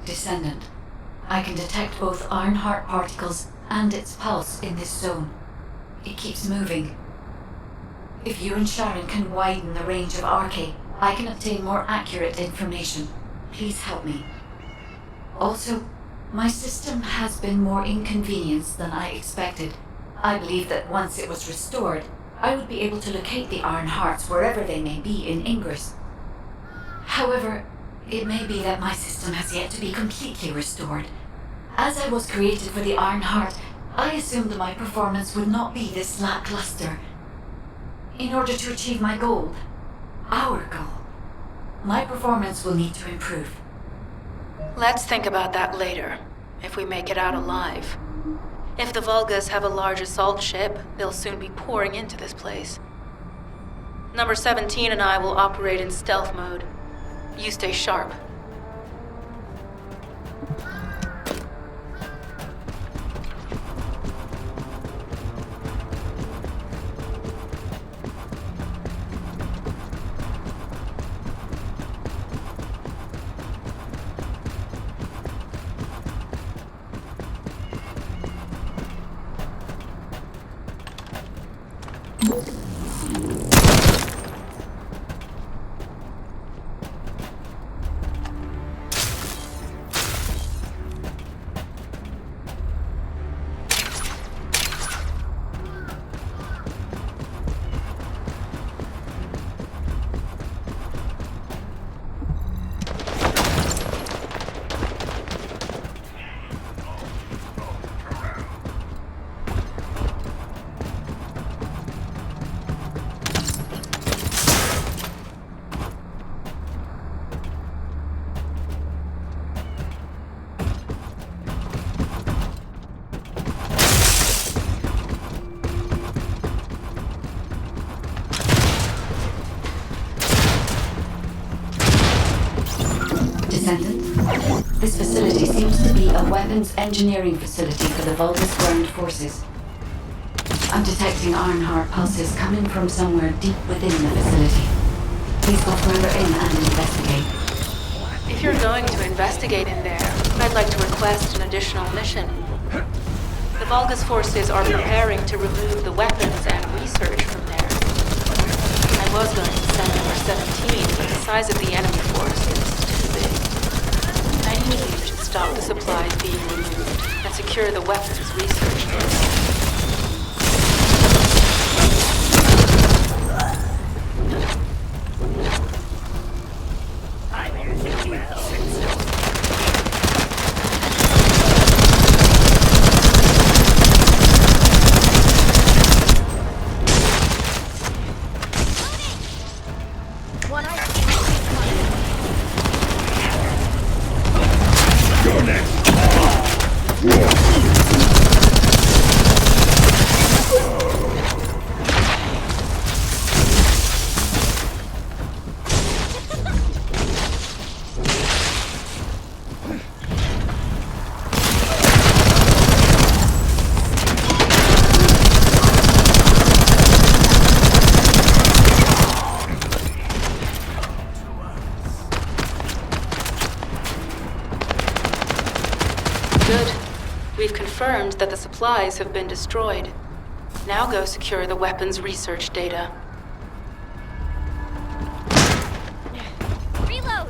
Descendant, I can detect both Ironheart particles and its pulse in this zone. It keeps moving. If you and Sharon can widen the range of Arche, I can obtain more accurate information. Please help me. Also, my system has been more inconvenienced than I expected. I believe that once it was restored, I would be able to locate the Iron Hearts wherever they may be in Ingress. However, it may be that my system has yet to be completely restored. As I was created for the Iron Heart, I assumed my performance would not be this lackluster. In order to achieve my goal, our goal, my performance will need to improve. Let's think about that later, if we make it out alive. If the Vulgas have a large assault ship, they'll soon be pouring into this place. Number 17 and I will operate in stealth mode. You stay sharp. This facility seems to be a weapons engineering facility for the Vulgus ground forces. I'm detecting Ironheart pulses coming from somewhere deep within the facility. Please go further in and investigate. If you're going to investigate in there, I'd like to request an additional mission. The Vulgus forces are preparing to remove the weapons and research from there. I was going to send number 17, but the size of the enemy force is too big. I knew you should stop the supplies being removed and secure the weapons research there. Good. We've confirmed that the supplies have been destroyed. Now go secure the weapons research data. Reload!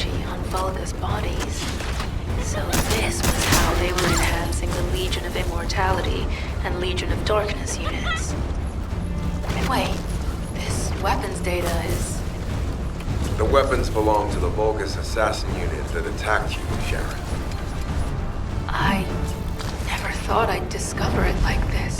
energy on Vulgus bodies. So this was how they were enhancing the Legion of Immortality and Legion of Darkness units. Wait, this weapons data is... The weapons belong to the Vulgus assassin unit that attacked you, Sharon. I never thought I'd discover it like this.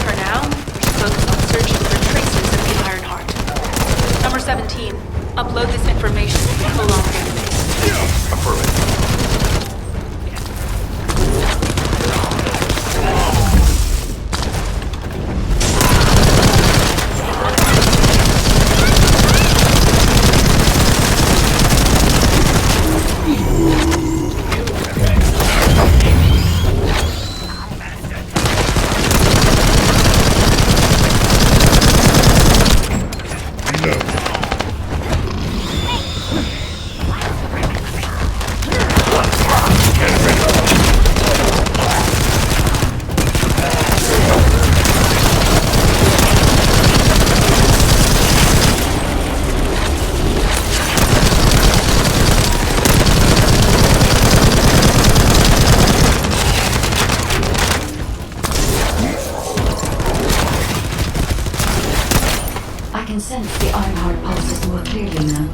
For now, we should focus on searching for traces of the Ironheart. Number 17, upload this information to the Colon database. Affirmative. I can sense the Ironheart pulses more clearly now.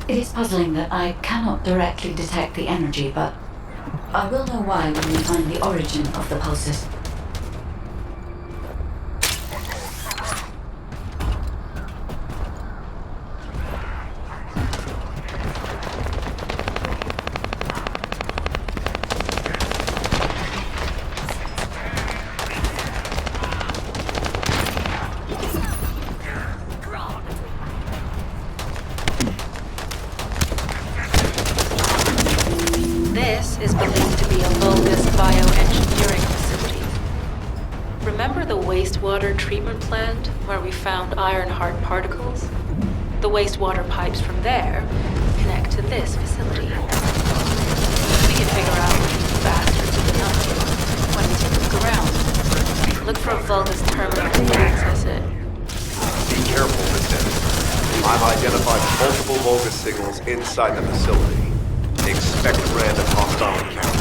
It is puzzling that I cannot directly detect the energy, but I will know why when we find the origin of the pulses. This is believed to be a Vulgus bioengineering facility. Remember the wastewater treatment plant where we found Ironheart particles? The wastewater pipes from there connect to this facility. We can figure out which bastards are the nuts when we take a look around. Look for a Vulgus terminal to access it. Be careful, Descendant. I've identified multiple Vulgus signals inside the facility. Expect random hostile encounters.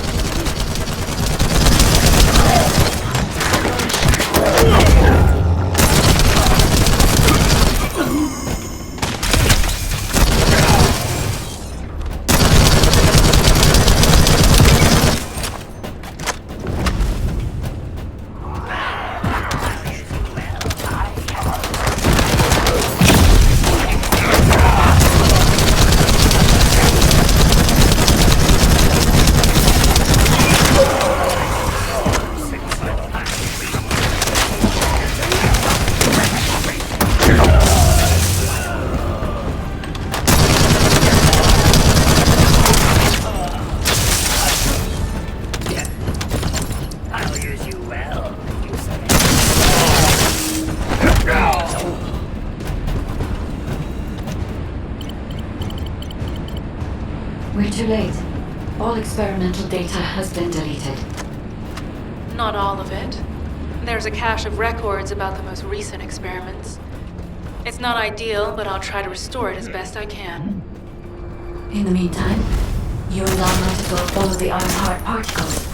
We're too late. All experimental data has been deleted. Not all of it. There's a cache of records about the most recent experiments. It's not ideal, but I'll try to restore it as best I can. In the meantime, you and I might as well follow the Ironheart particles.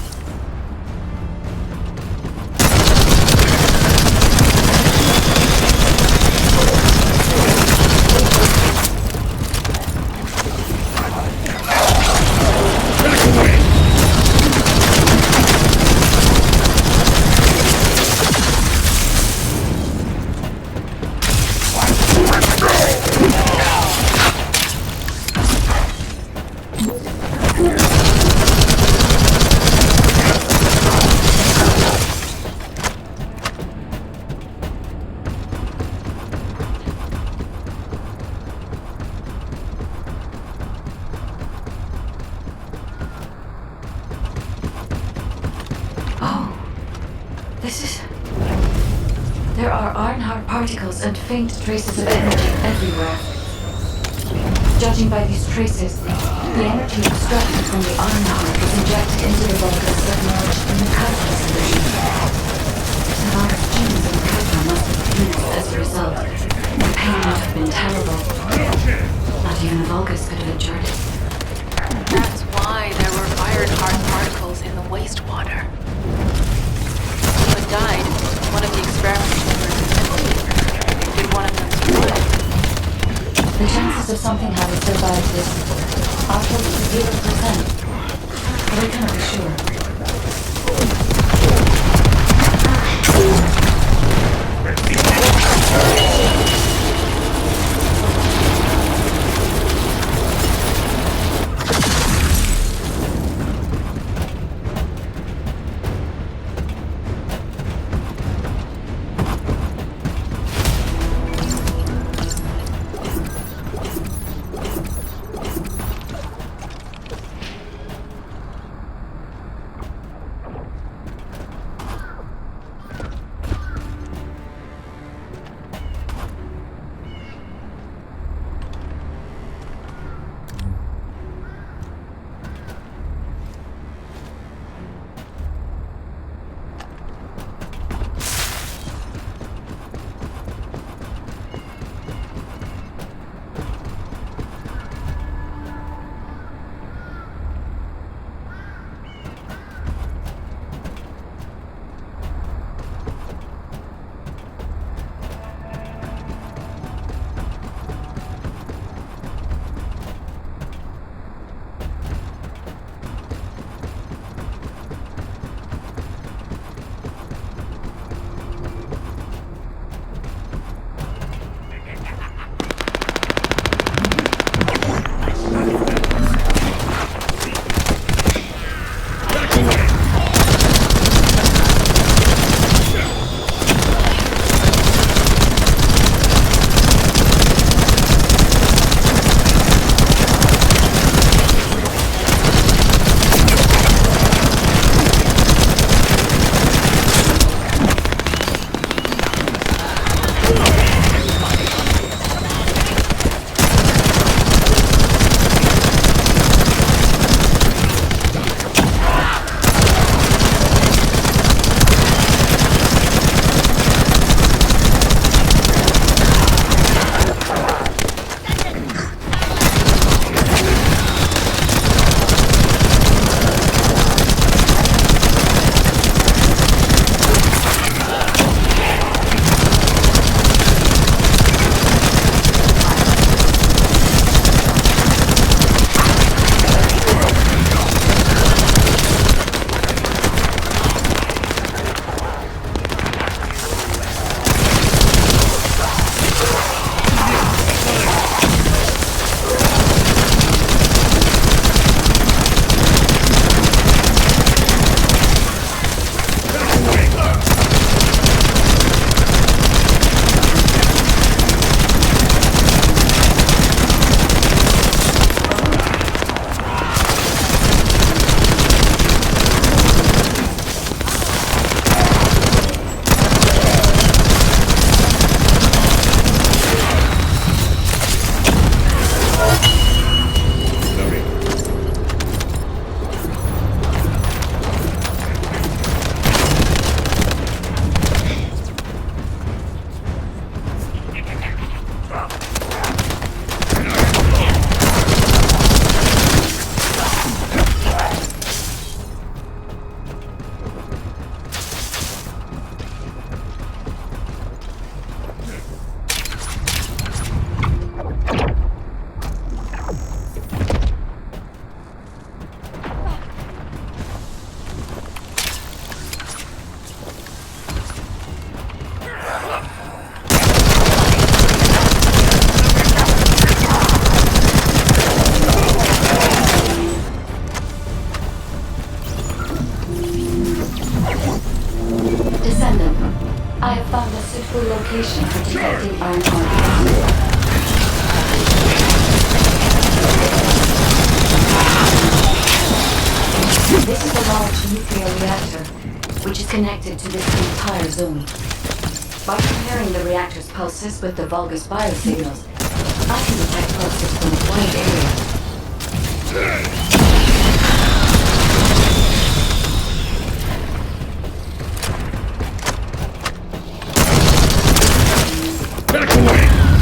There are Ironheart particles and faint traces of energy everywhere. Judging by these traces, the energy extracted from the Ironheart was injected into the Vulgus submerged in the Kafka solution. A lot of genes in Kafka must have fused as a result. The pain would have been terrible. Not even the Vulgus could have endured it. That's why there were iron-hard particles in the wastewater. When it died, one of the experiment chambers was empty. Did one of them survive? The chances of something having survived this are close to 0%. But I cannot be sure. location for detecting armed targets. This is a large nuclear reactor, which is connected to this entire zone. By comparing the reactor's pulses with the Vulgus biosignals, I can detect pulses from a wide area. Back away!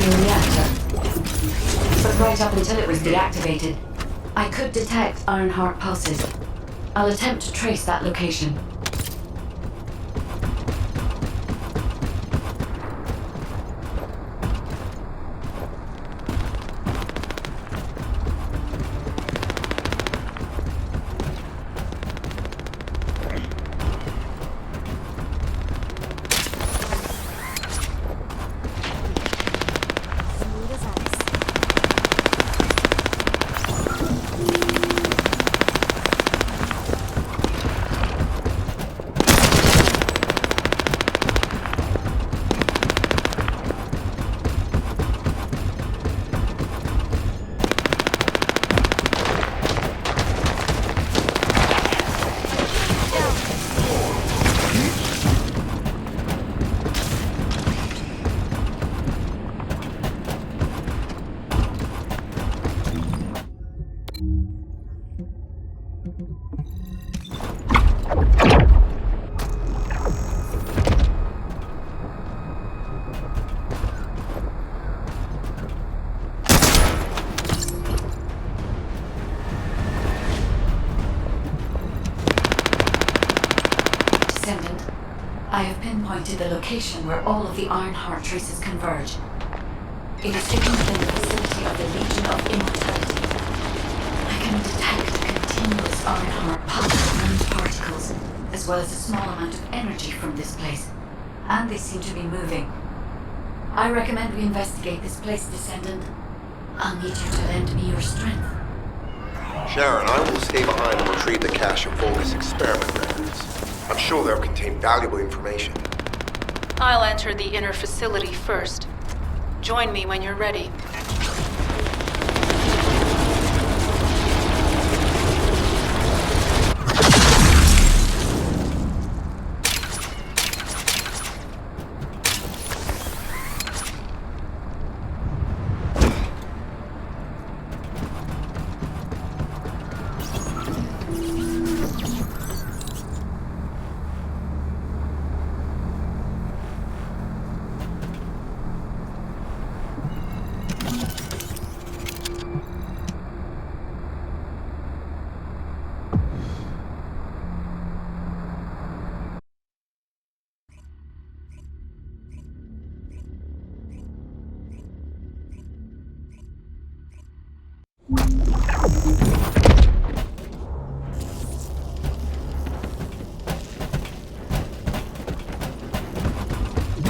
nuclear reactor. But right up until it was deactivated, I could detect Ironheart pulses. I'll attempt to trace that location. Descendant, I have pinpointed the location where all of the Ironheart traces converge. It is hidden within the vicinity of the Legion of Immortality. I can detect continuous Ironheart pulses and particles, as well as a small amount of energy from this place. And they seem to be moving. I recommend we investigate this place, Descendant. I'll need you to lend me your strength. Sharon, I will stay behind and retrieve the cache of Vulgus experiment records. I'm sure they'll contain valuable information. I'll enter the inner facility first. Join me when you're ready.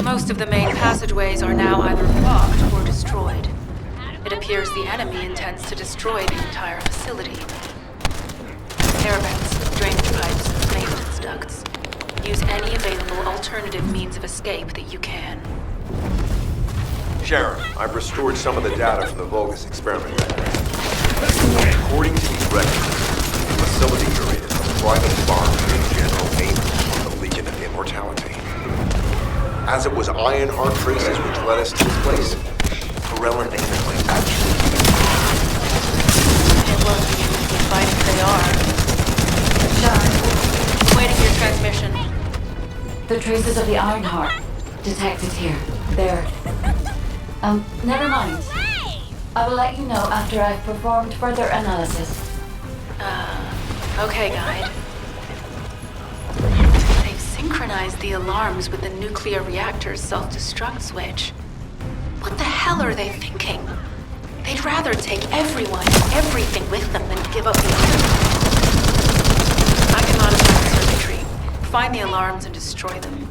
Most of the main passageways are now either blocked or destroyed. It appears the enemy intends to destroy the entire facility. Air vents, drainage pipes, maintenance ducts. Use any available alternative means of escape that you can. Sharon, I've restored some of the data from the Vulgus experiment records. According to these records, the facility you're in is a private farm in general maintenance of the Legion of Immortality. As it was Ironheart traces which led us to this place, Corell and Damon might actually It won't be an easy fight if they are. Sharon, Waiting for your transmission. the traces of the Ironheart detected here. They're... never mind. I will let you know after I've performed further analysis. Okay, Guide. They've synchronized the alarms with the nuclear reactor's self-destruct switch. What the hell are they thinking? They'd rather take everyone and everything with them than give up the others. I can modify the circuitry, find the alarms and destroy them.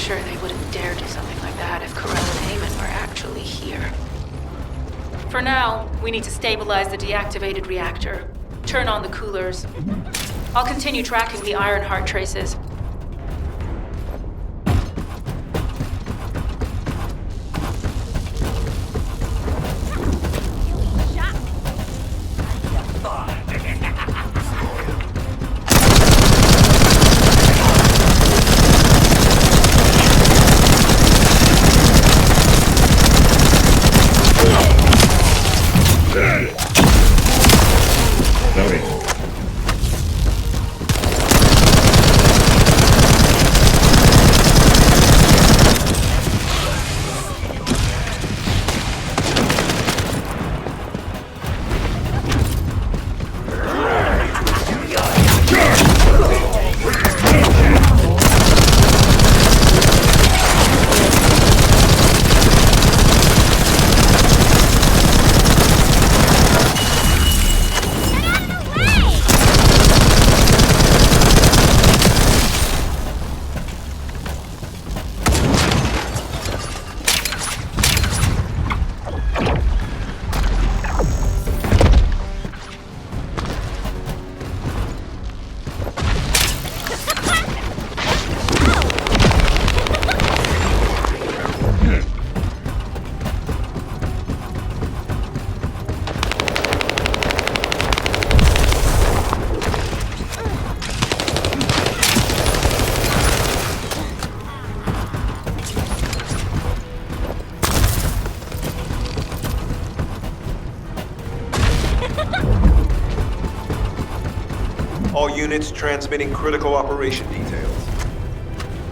sure they wouldn't dare do something like that if Corell and Heyman were actually here. For now, we need to stabilize the deactivated reactor, turn on the coolers. I'll continue tracking the Ironheart traces. All units transmitting critical operation details.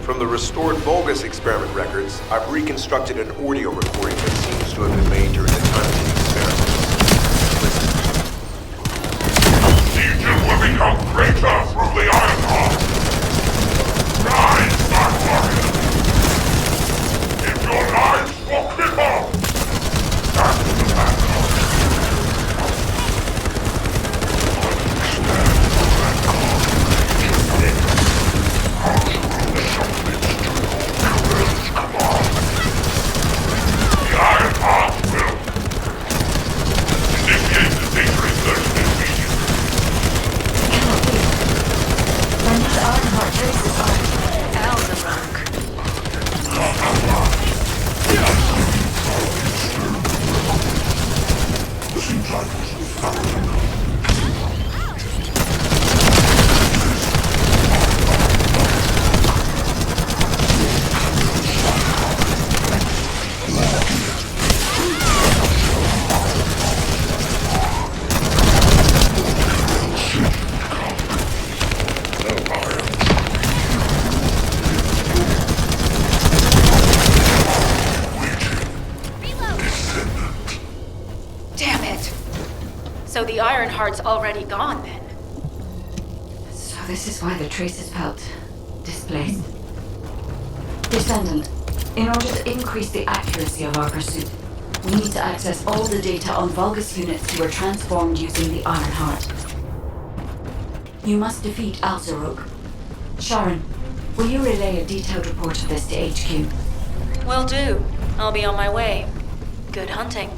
From the restored Vulgus experiment records, I've reconstructed an audio recording that seems to have been made during the time of the experiment. Listen. Legion will become greater through the Ironheart. Rise, Dark Warrior! If your lives will cripple, that's the battle. So the Ironheart's already gone, then? So this is why the traces felt displaced. Descendant, in order to increase the accuracy of our pursuit, we need to access all the data on Vulgus units who were transformed using the Ironheart. You must defeat Alzarok. Sharon, will you relay a detailed report of this to HQ? Will do. I'll be on my way. Good hunting.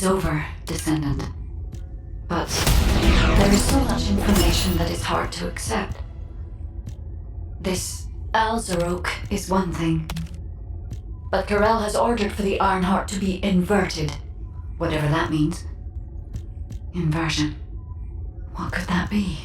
is over, Descendant. But there is so much information that is hard to accept. This Alzarok is one thing. But Karel has ordered for the Ironheart to be inverted. Whatever that means. Inversion. What could that be?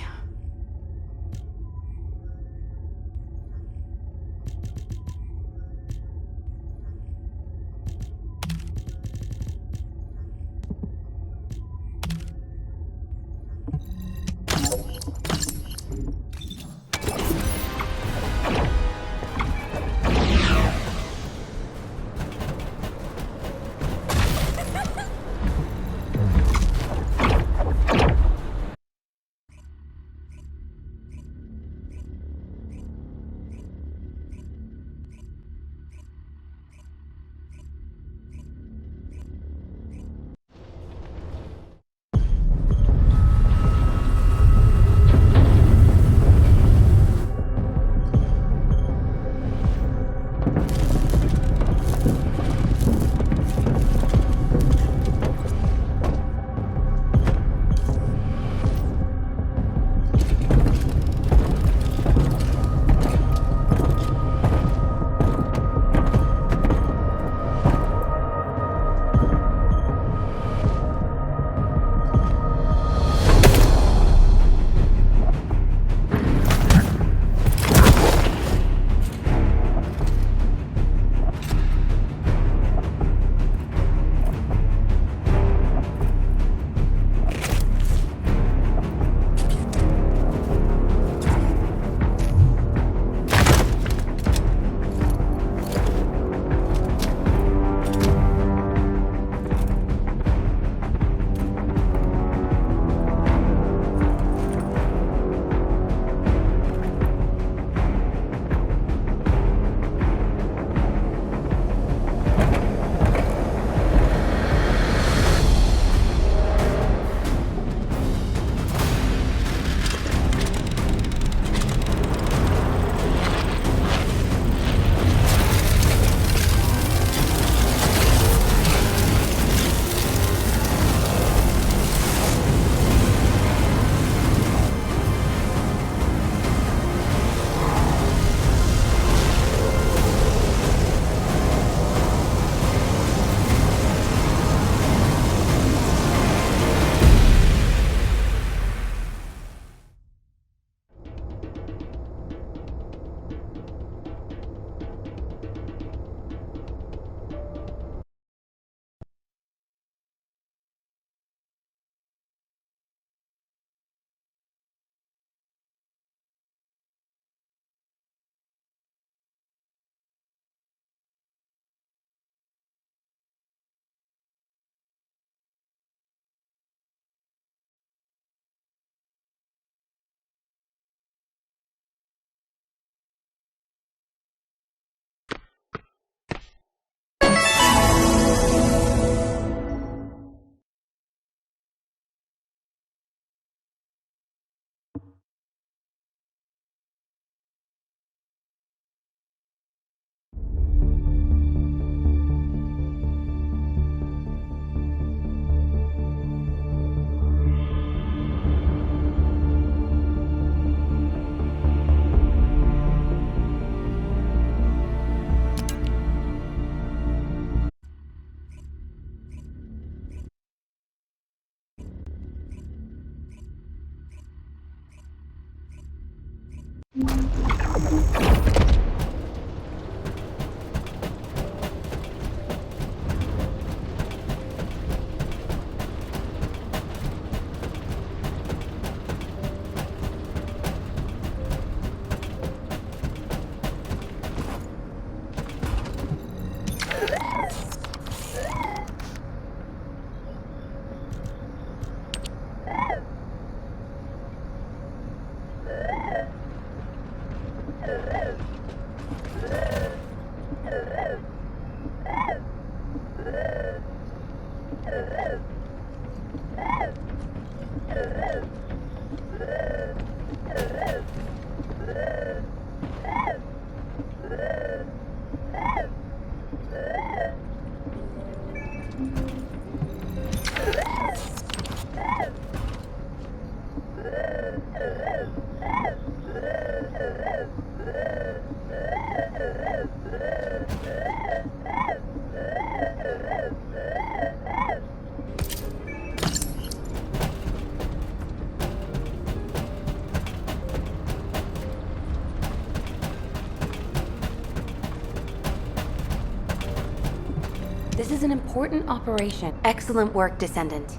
This is an important operation. Excellent work, Descendant.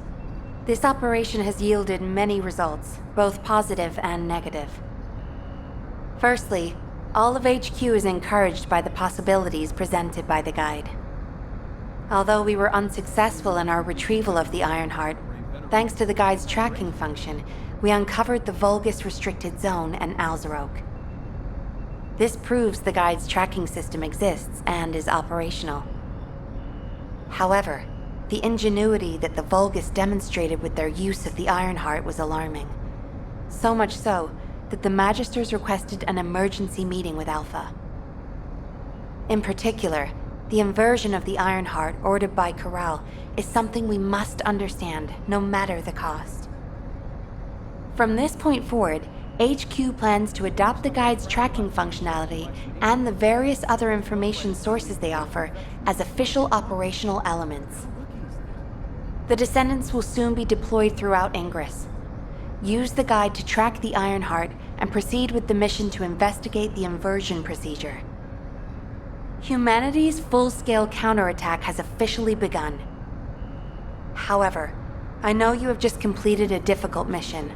This operation has yielded many results, both positive and negative. Firstly, all of HQ is encouraged by the possibilities presented by the guide. Although we were unsuccessful in our retrieval of the Ironheart, thanks to the guide's tracking function, we uncovered the Vulgus Restricted Zone and Alzarok. This proves the guide's tracking system exists and is operational. However, the ingenuity that the Vulgus demonstrated with their use of the Ironheart was alarming. So much so that the Magisters requested an emergency meeting with Alpha. In particular, the inversion of the Ironheart ordered by Corral is something we must understand, no matter the cost. From this point forward, HQ plans to adopt the guide's tracking functionality and the various other information sources they offer as official operational elements. The Descendants will soon be deployed throughout Ingress. Use the guide to track the Ironheart and proceed with the mission to investigate the inversion procedure. Humanity's full-scale counterattack has officially begun. However, I know you have just completed a difficult mission.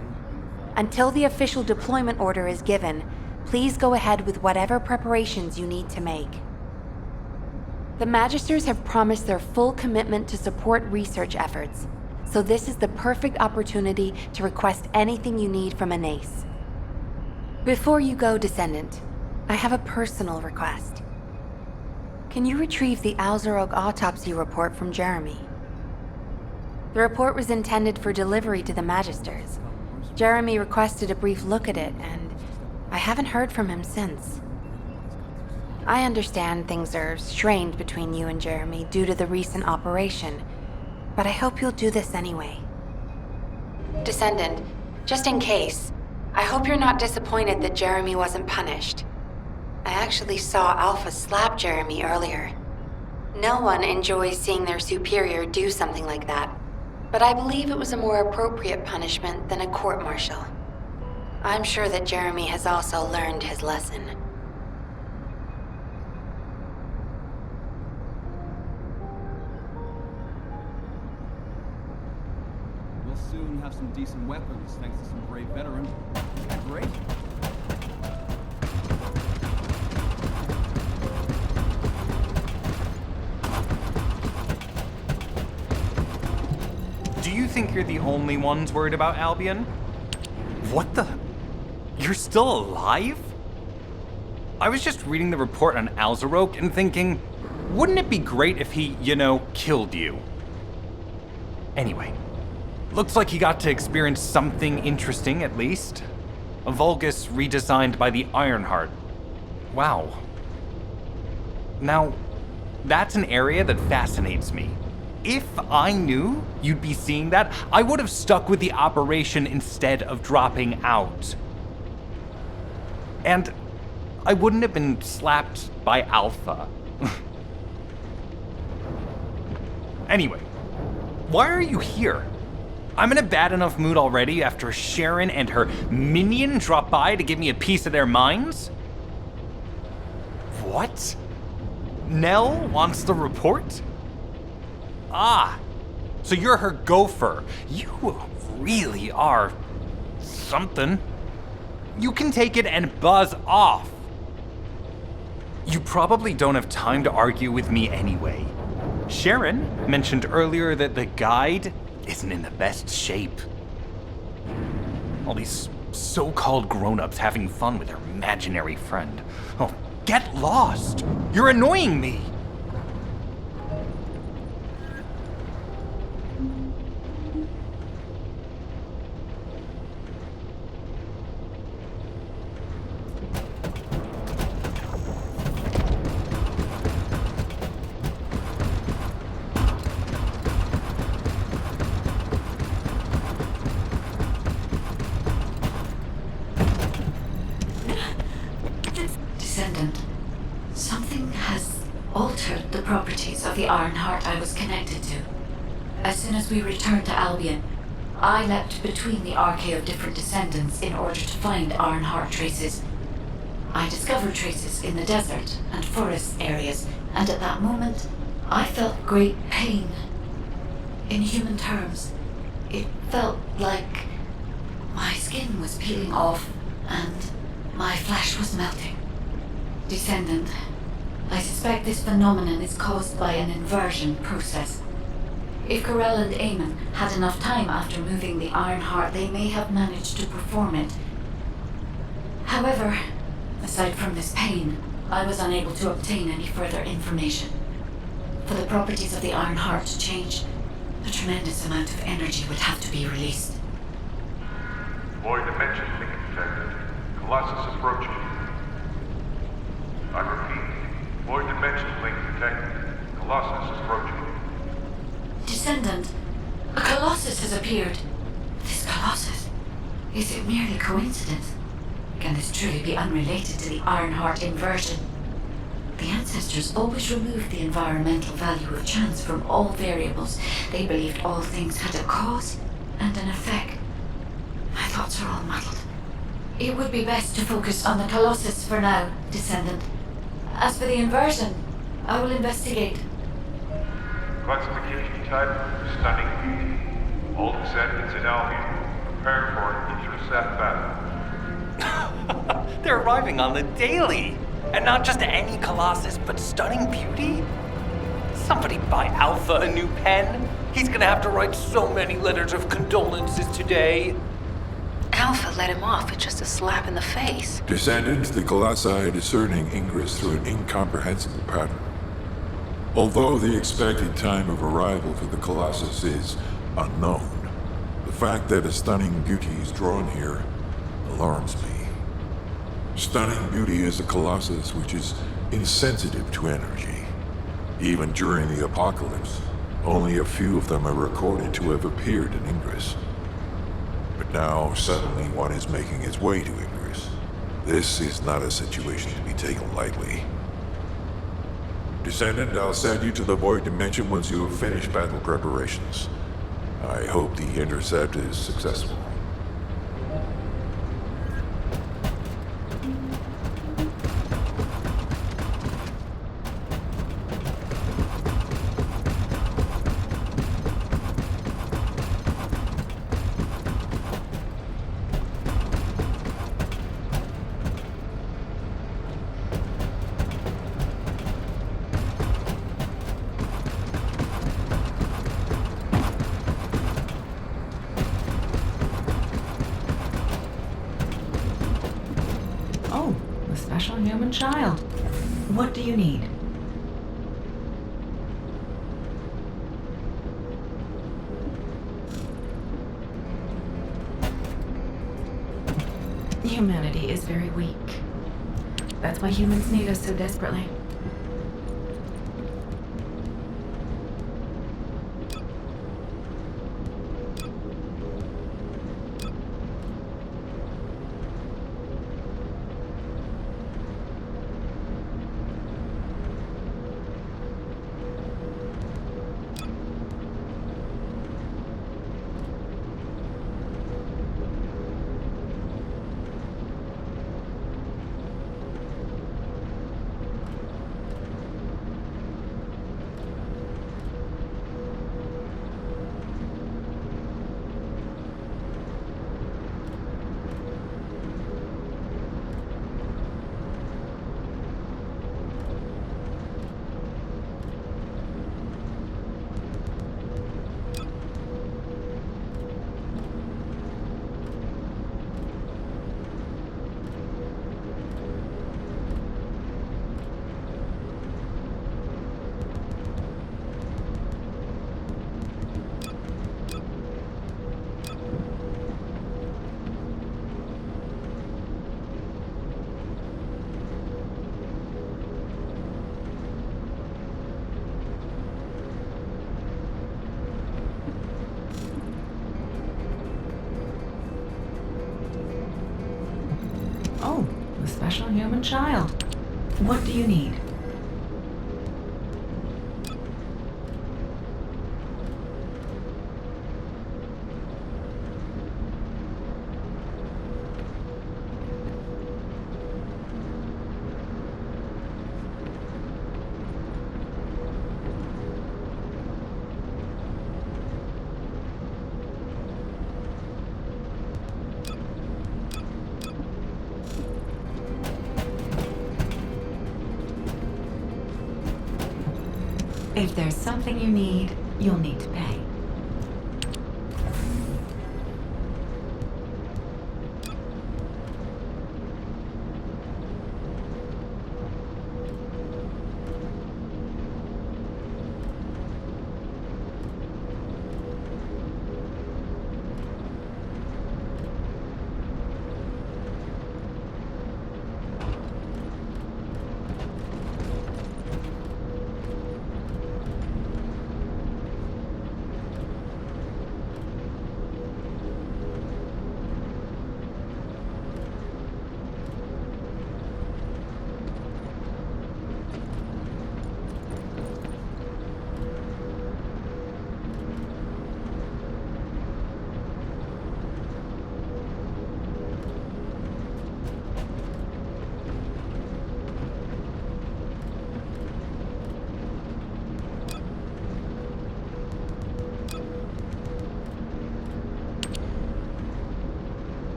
Until the official deployment order is given, please go ahead with whatever preparations you need to make. The Magisters have promised their full commitment to support research efforts, so this is the perfect opportunity to request anything you need from an ace. Before you go, Descendant, I have a personal request. Can you retrieve the Alzarok autopsy report from Jeremy? The report was intended for delivery to the Magisters. Jeremy requested a brief look at it, and I haven't heard from him since. I understand things are strained between you and Jeremy due to the recent operation, but I hope you'll do this anyway. Descendant, just in case, I hope you're not disappointed that Jeremy wasn't punished. I actually saw Alpha slap Jeremy earlier. No one enjoys seeing their superior do something like that, but I believe it was a more appropriate punishment than a court-martial. I'm sure that Jeremy has also learned his lesson. We'll soon have some decent weapons thanks to some brave veterans. Isn't that great? Do you think you're the only ones worried about Albion? What the? You're still alive? I was just reading the report on Alzarok and thinking, wouldn't it be great if he, killed you? Anyway, looks like he got to experience something interesting at least. A Vulgus redesigned by the Ironheart. Wow. Now, that's an area that fascinates me. If I knew you'd be seeing that, I would have stuck with the operation instead of dropping out. And I wouldn't have been slapped by Alpha. Anyway, why are you here? I'm in a bad enough mood already after Sharon and her minion drop by to give me a piece of their minds? What? Nell wants the report? Ah, so you're her gopher. You really are something. You can take it and buzz off. You probably don't have time to argue with me anyway. Sharon mentioned earlier that the guide isn't in the best shape. All these so-called grown-ups having fun with their imaginary friend. Oh, get lost! You're annoying me! Descendant, something has altered the properties of the Ironheart I was connected to. As soon as we returned to Albion, I leapt between the arcade of different descendants in order to find Ironheart traces. I discovered traces in the desert and forest areas, and at that moment, I felt great pain. In human terms, it felt like my skin was peeling off and my flesh was melting. Descendant, I suspect this phenomenon is caused by an inversion process. If Corell and Eamon had enough time after moving the Iron Heart, they may have managed to perform it. However, aside from this pain, I was unable to obtain any further information. For the properties of the Iron Heart to change, a tremendous amount of energy would have to be released. Void dimension link detected. Colossus approaching. I repeat, void dimension link detected. Colossus approaching. Descendant, a Colossus has appeared. This Colossus, is it merely coincidence? Can this truly be unrelated to the Iron Heart inversion? The ancestors always removed the environmental value of chance from all variables. They believed all things had a cause and an effect. My thoughts are all muddled. It would be best to focus on the Colossus for now, Descendant. As for the inversion, I will investigate. Classification type, stunning beauty. All descendants in Albion. Prepare for an intersect battle. They're arriving on the daily. And not just any Colossus, but stunning beauty? Somebody buy Alpha a new pen? He's gonna have to write so many letters of condolences today. Alpha let him off with just a slap in the face. Descendants, the Colossi are discerning Ingress through an incomprehensible pattern. Although the expected time of arrival for the Colossus is unknown, the fact that a stunning beauty is drawn here alarms me. Stunning beauty is a Colossus which is insensitive to energy. Even during the apocalypse, only a few of them are recorded to have appeared in Ingress. But now, suddenly one is making its way to Ingress. This is not a situation to be taken lightly. Descendant, I'll send you to the Void Dimension once you have finished battle preparations. I hope the intercept is successful. Oh, a special human child. What do you need? Humanity is very weak. That's why humans need us so desperately. Oh, a special human child. What do you need? If there's something you need, you'll need to pay.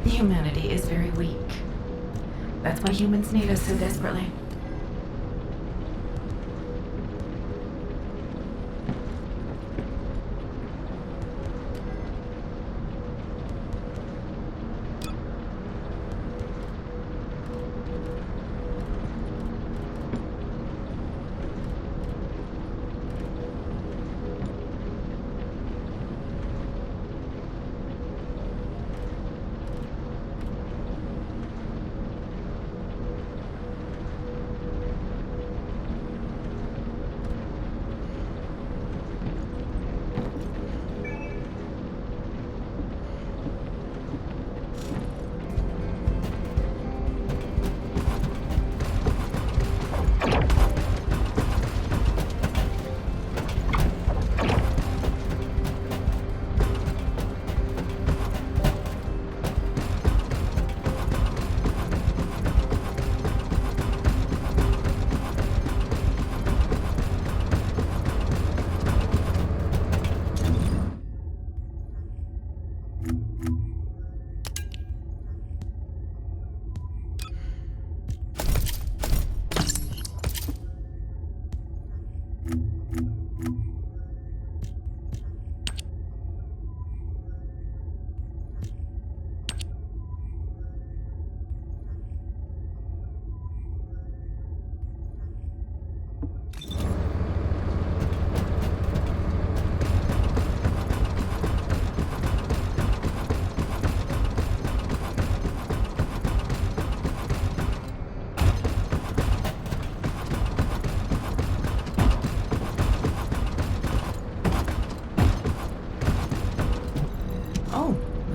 Humanity is very weak. That's why humans need us so desperately.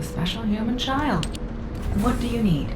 Special human child. What do you need?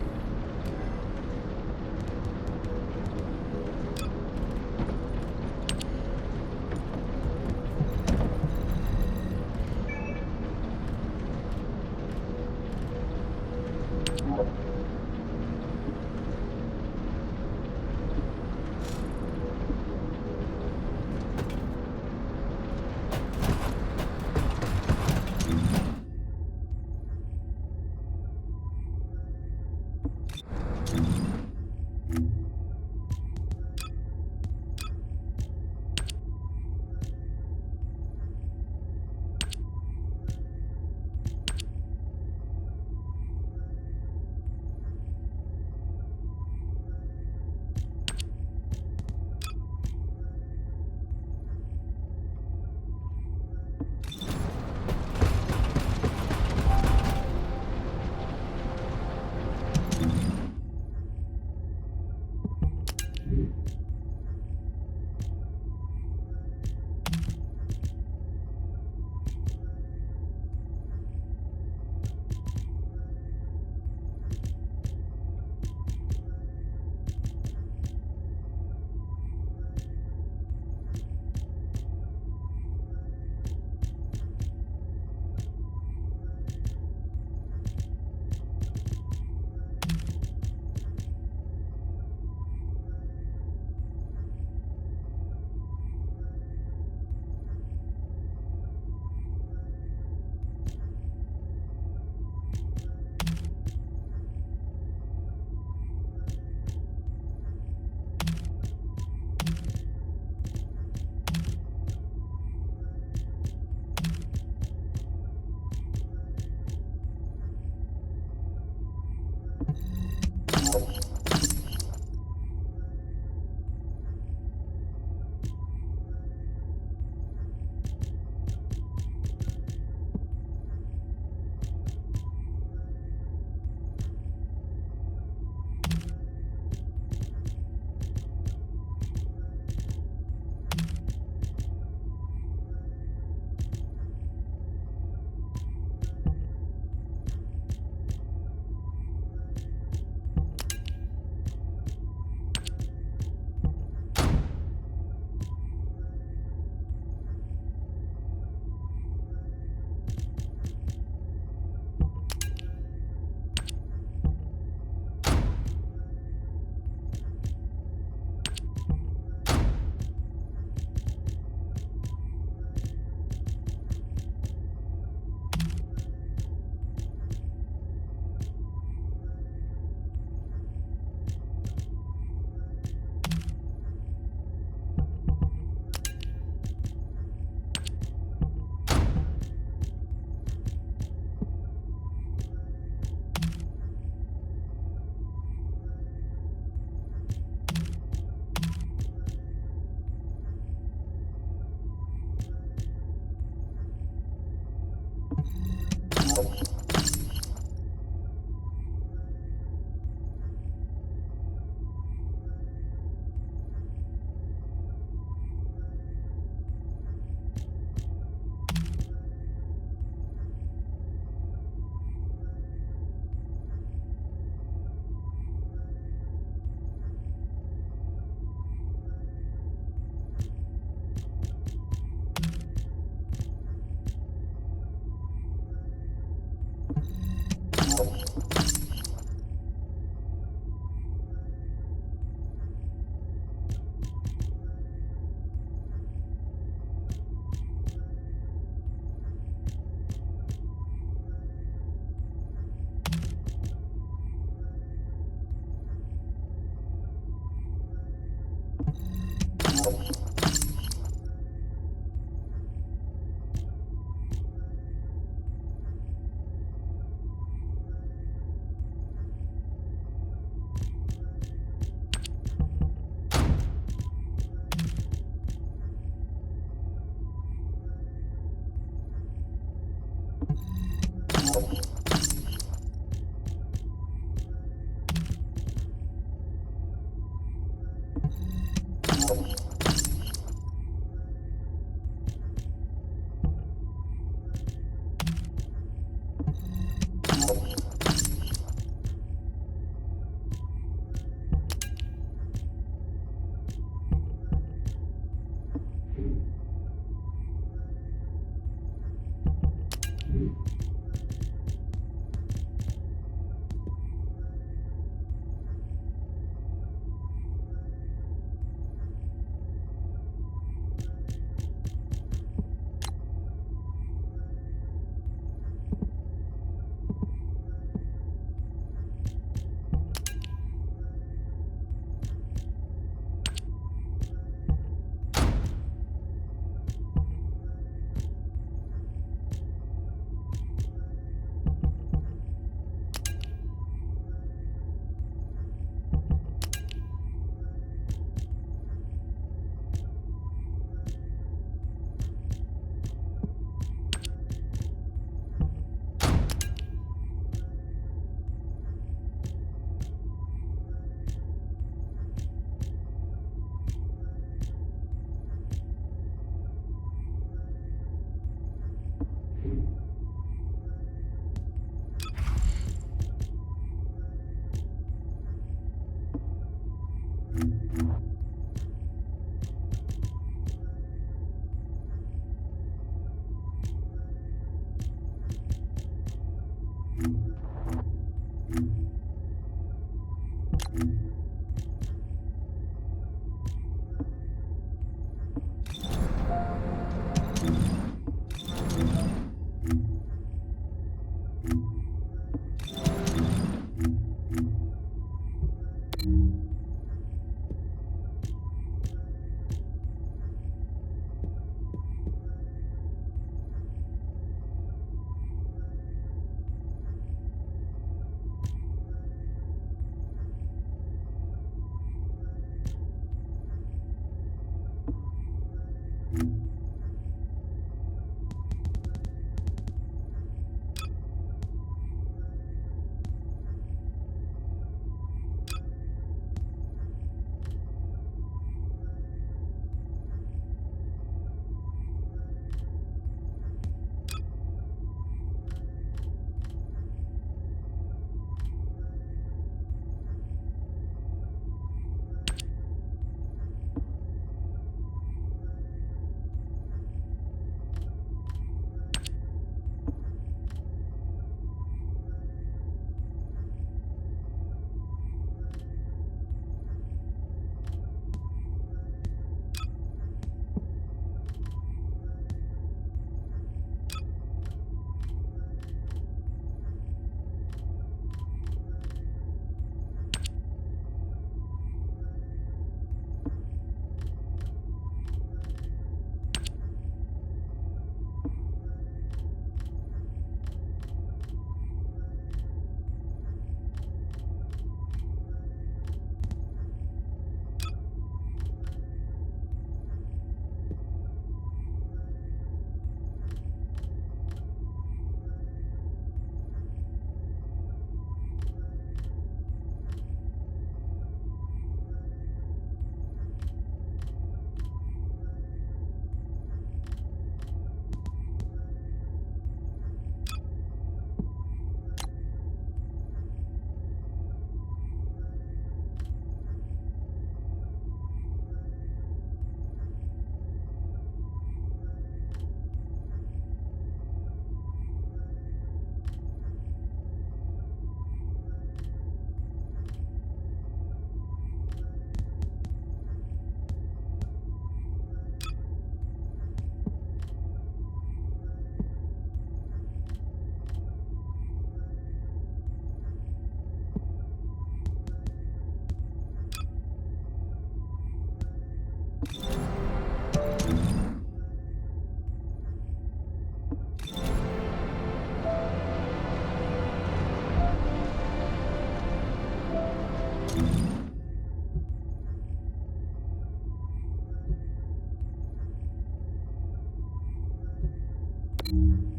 Descendant,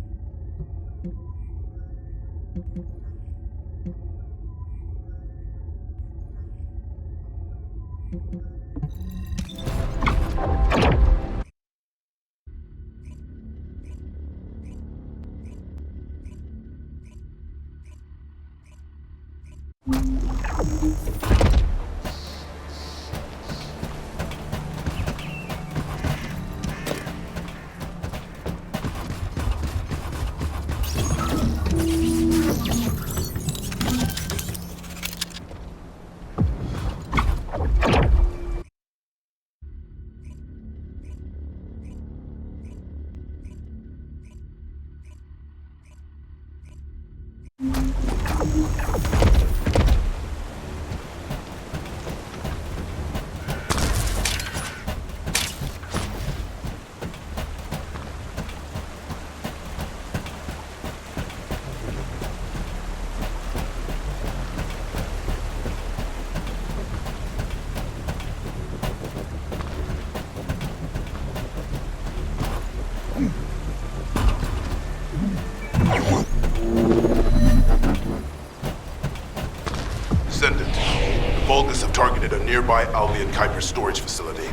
the Vulgus have targeted a nearby Albion Kuiper storage facility.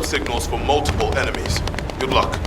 Signals from multiple enemies. Good luck.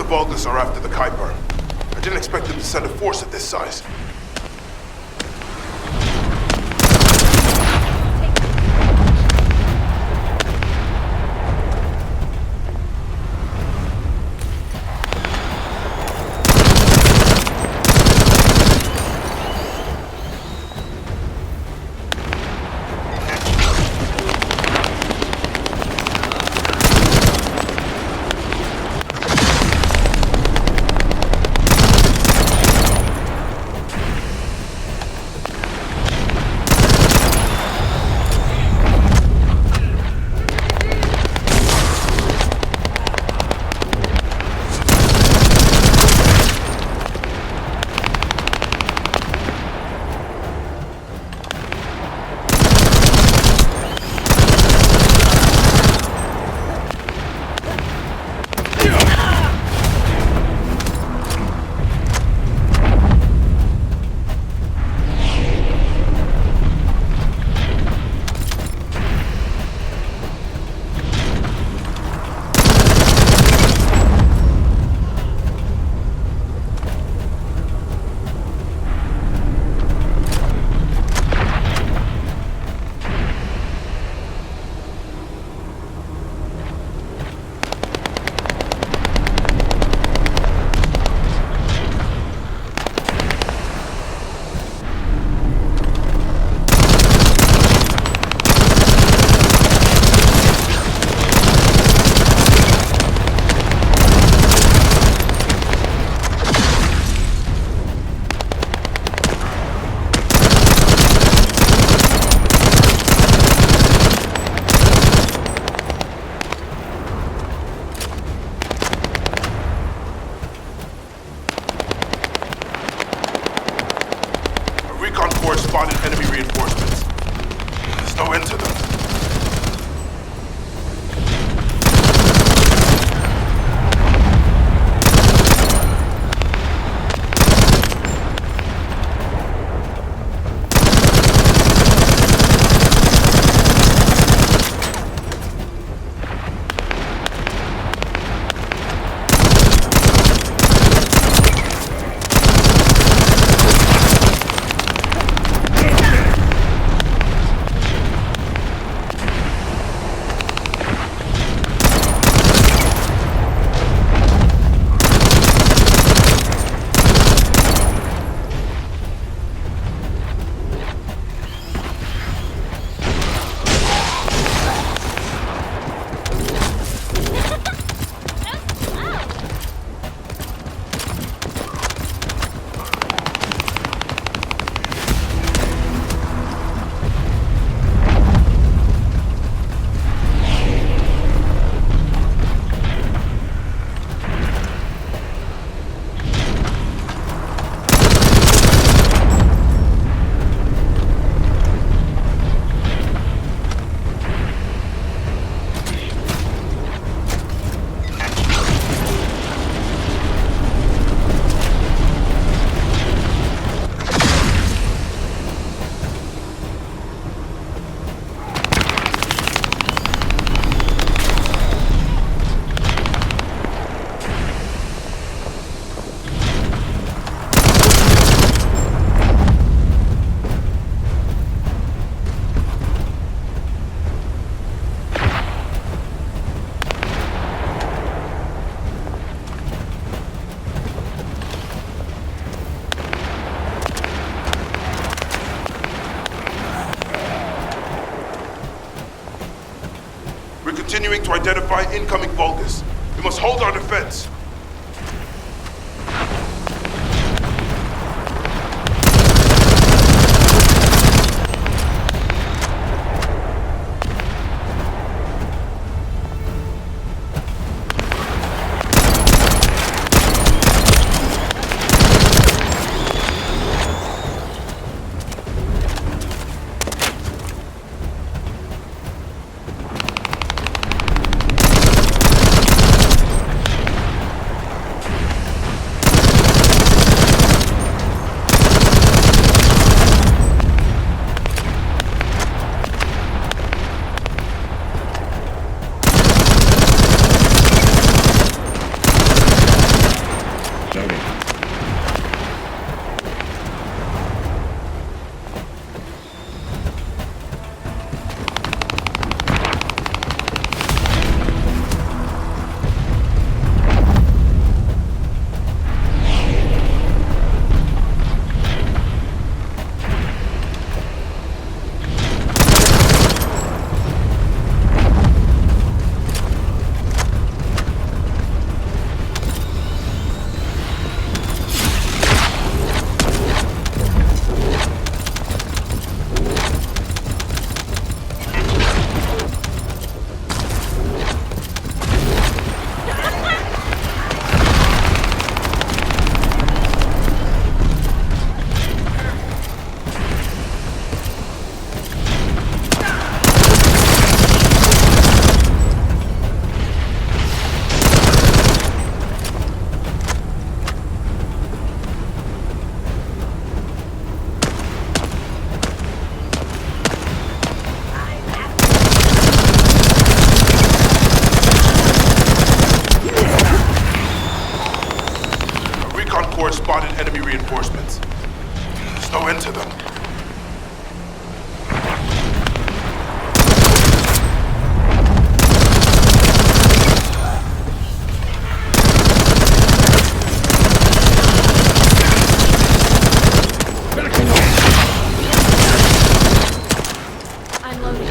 Vulgus are after the Kuiper. I didn't expect them to send a force of this size. by incoming Vulgus. We must hold our defense. Spotted enemy reinforcements. There's no end to them. I'm loading.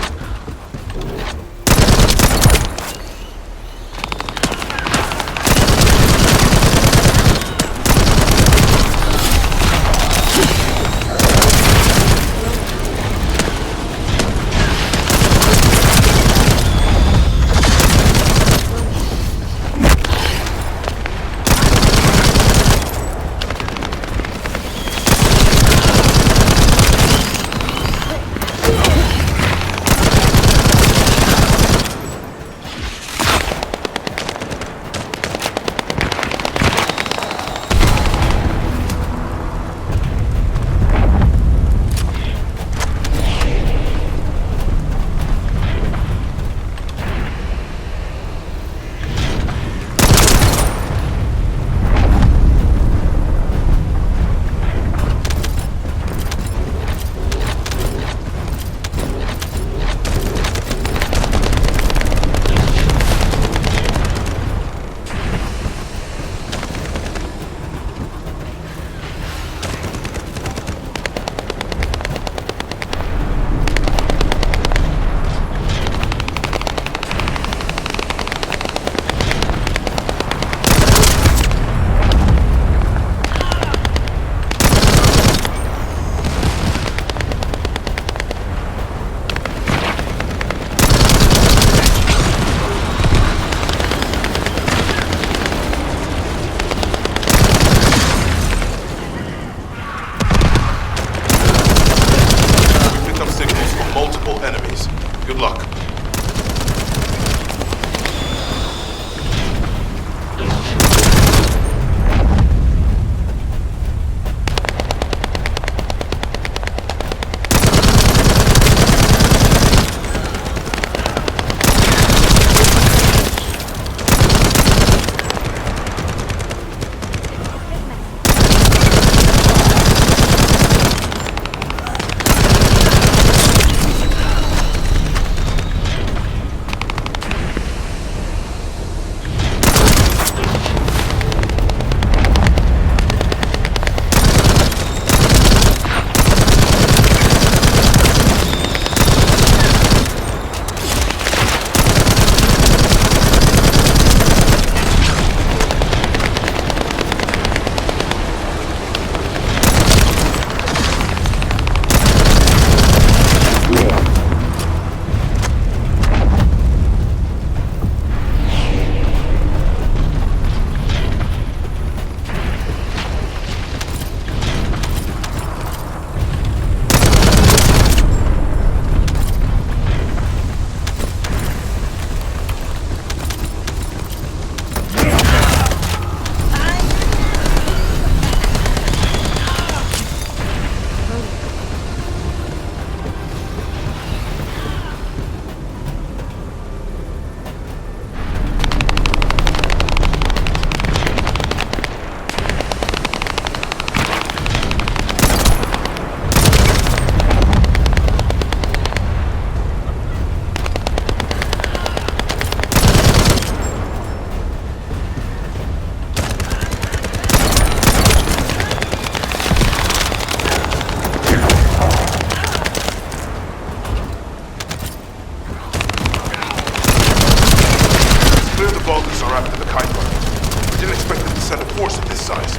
send a force of this size.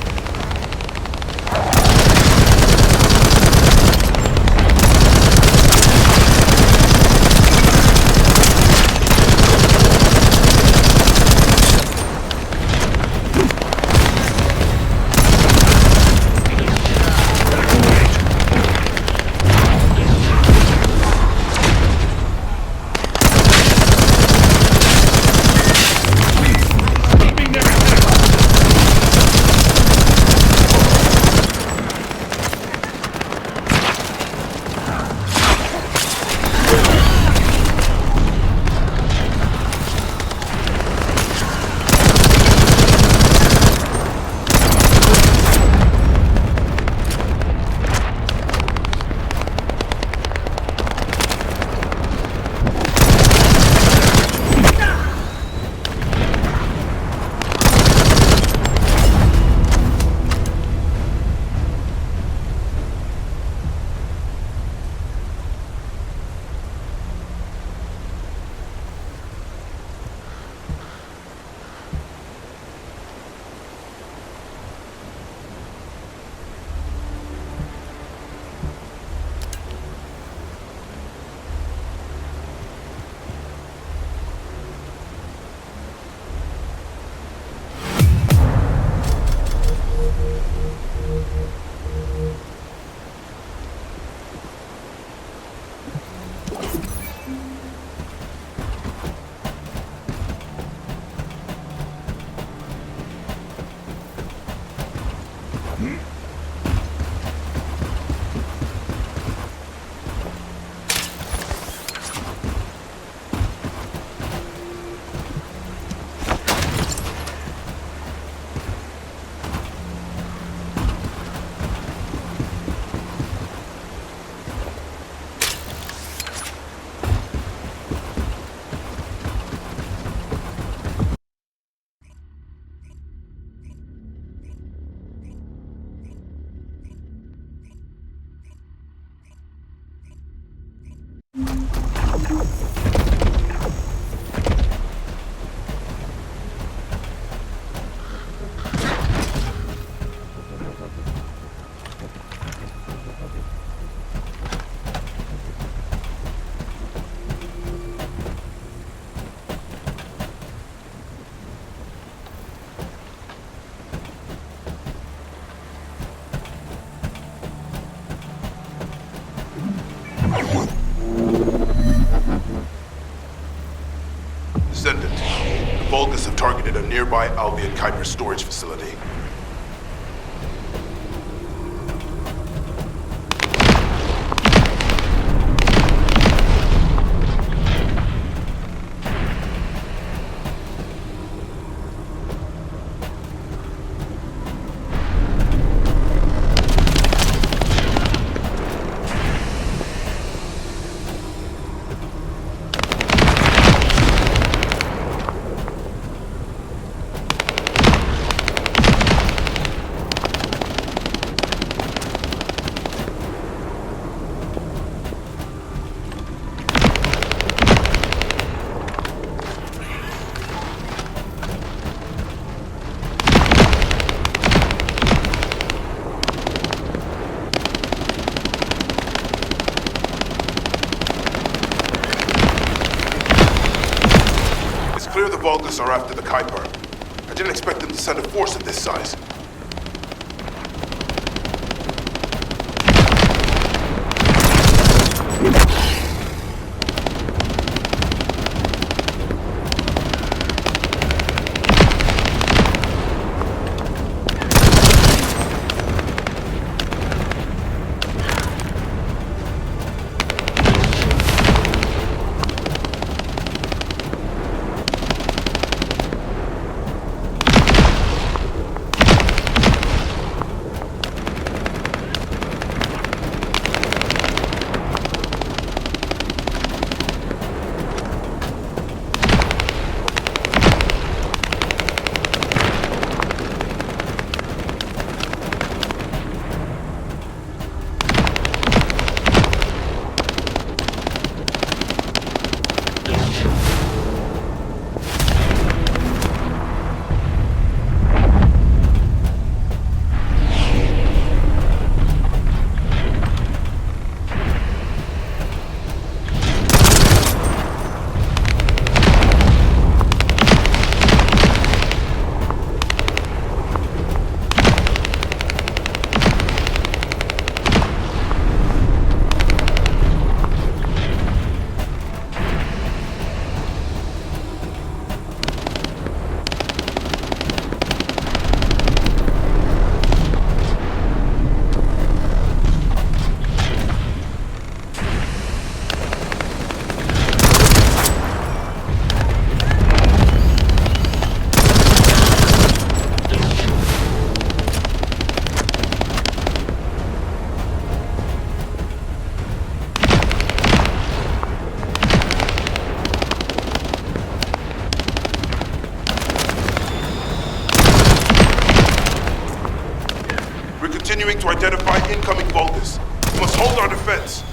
Descendant, the Vulgus have targeted a nearby Albion Kuiper storage facility. Clear the Vulgus are after the Kuiper. I didn't expect them to send a force of this size. We're continuing to identify incoming Vulgus. We must hold our defense.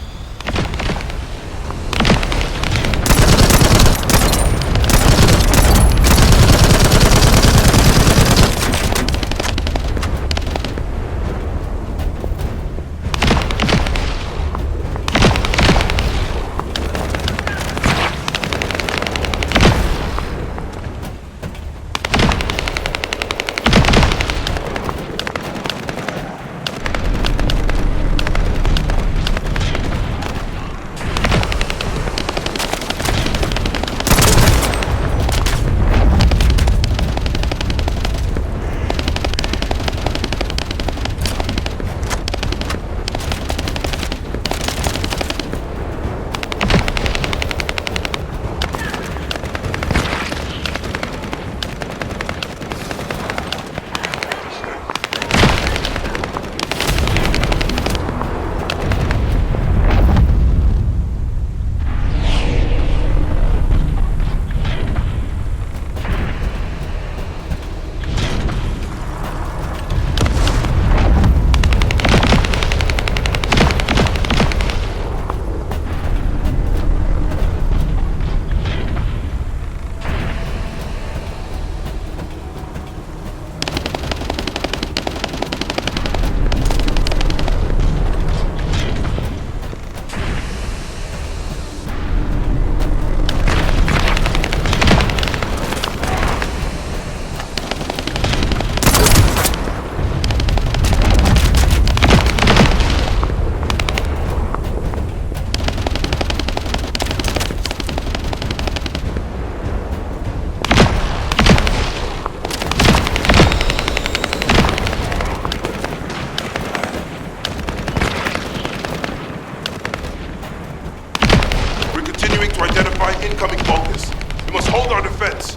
To identify incoming Vulgus. We must hold our defense.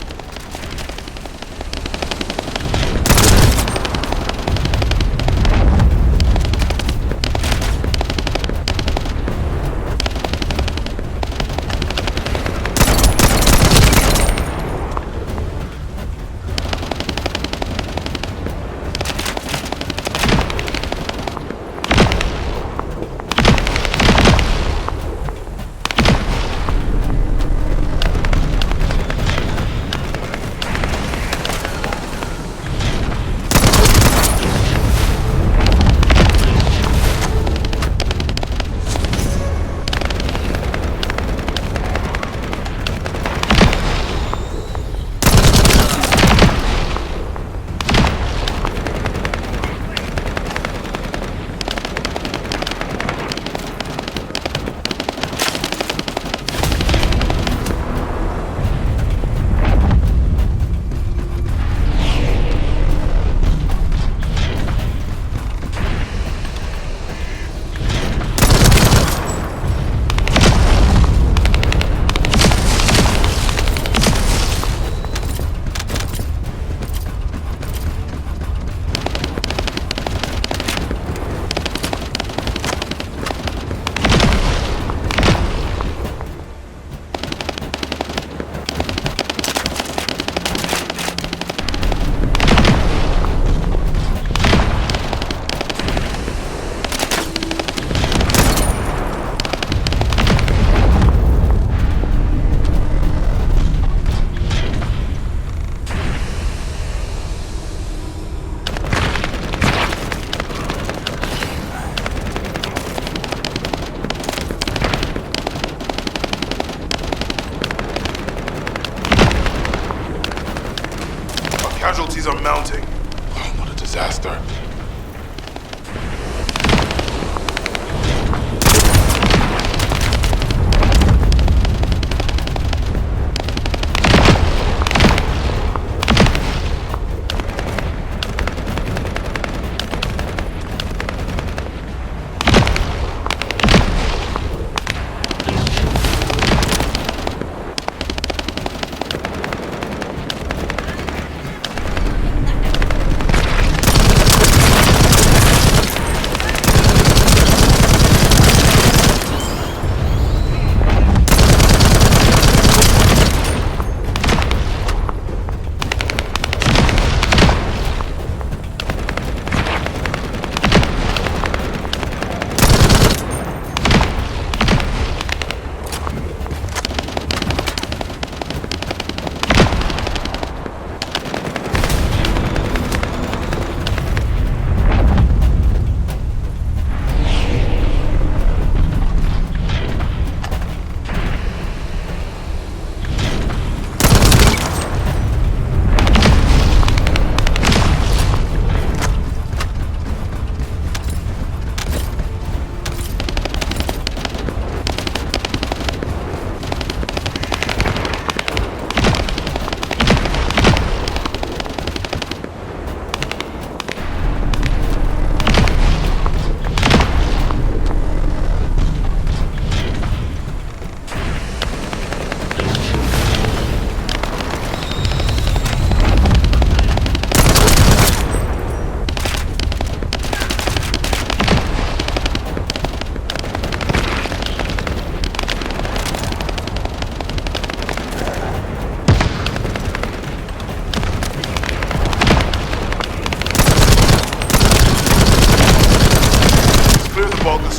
Casualties are mounting. Oh, what a disaster.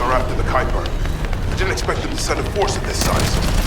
Vulgus are after the Kuiper. I didn't expect them to send a force of this size.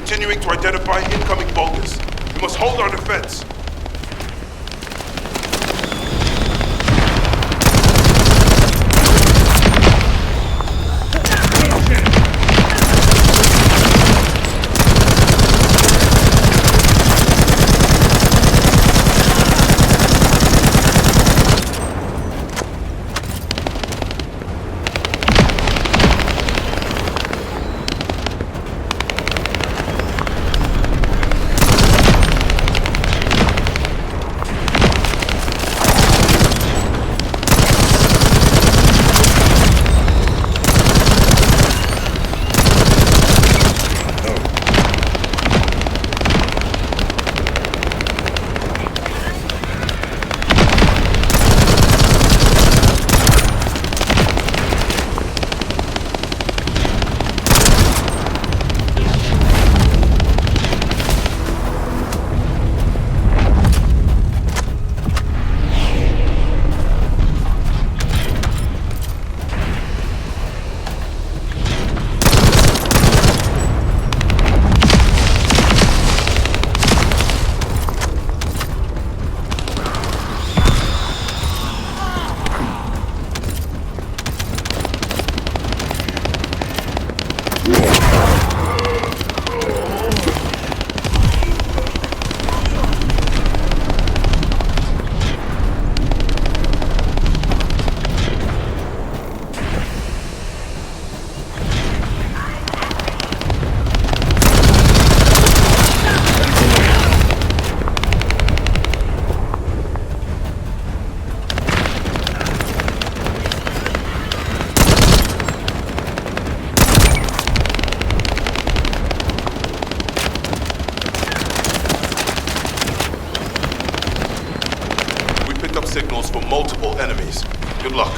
Continuing to identify incoming Vulgus. We must hold our defense. Signals from multiple enemies. Good luck.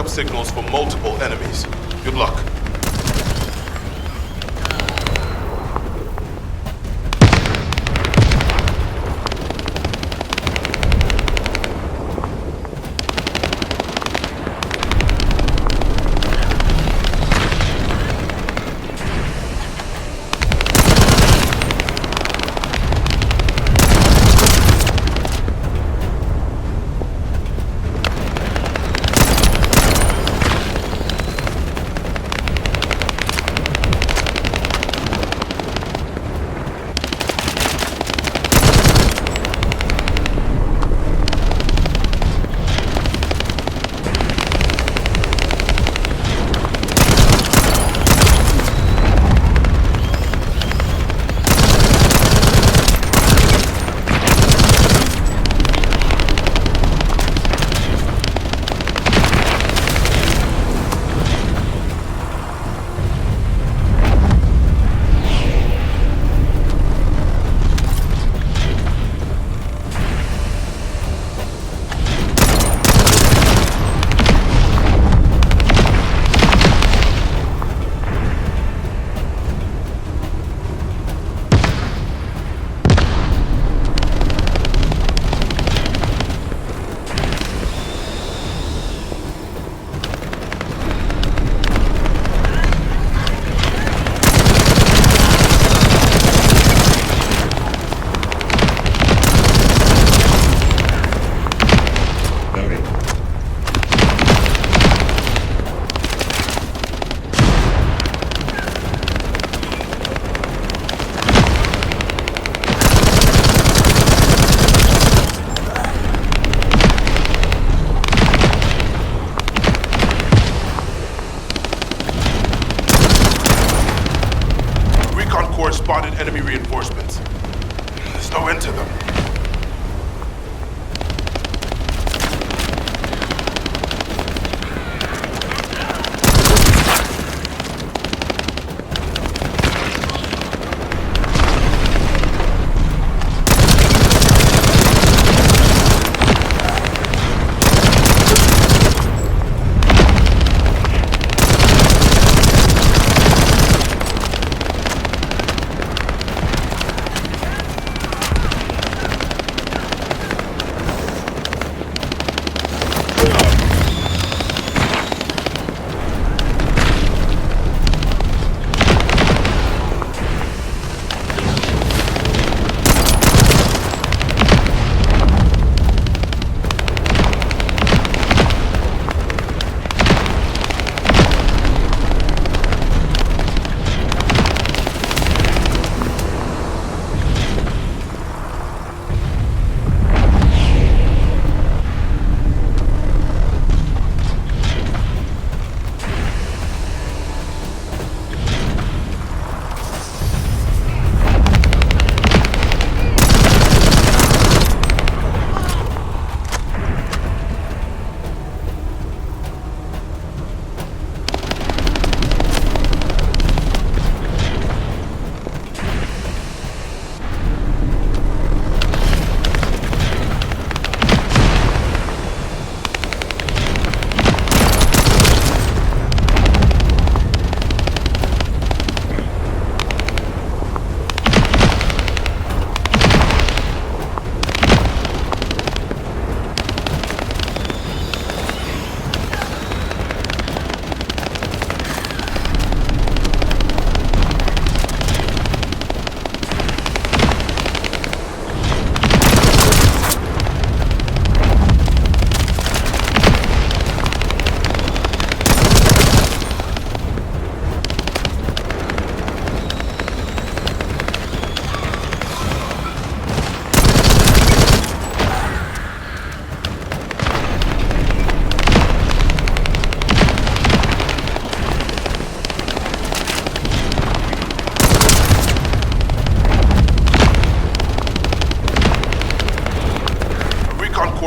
up signals for multiple enemies. Good luck. Spotted enemy reinforcements. There's no end to them.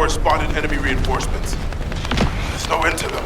Spotted enemy reinforcements. There's no end to them.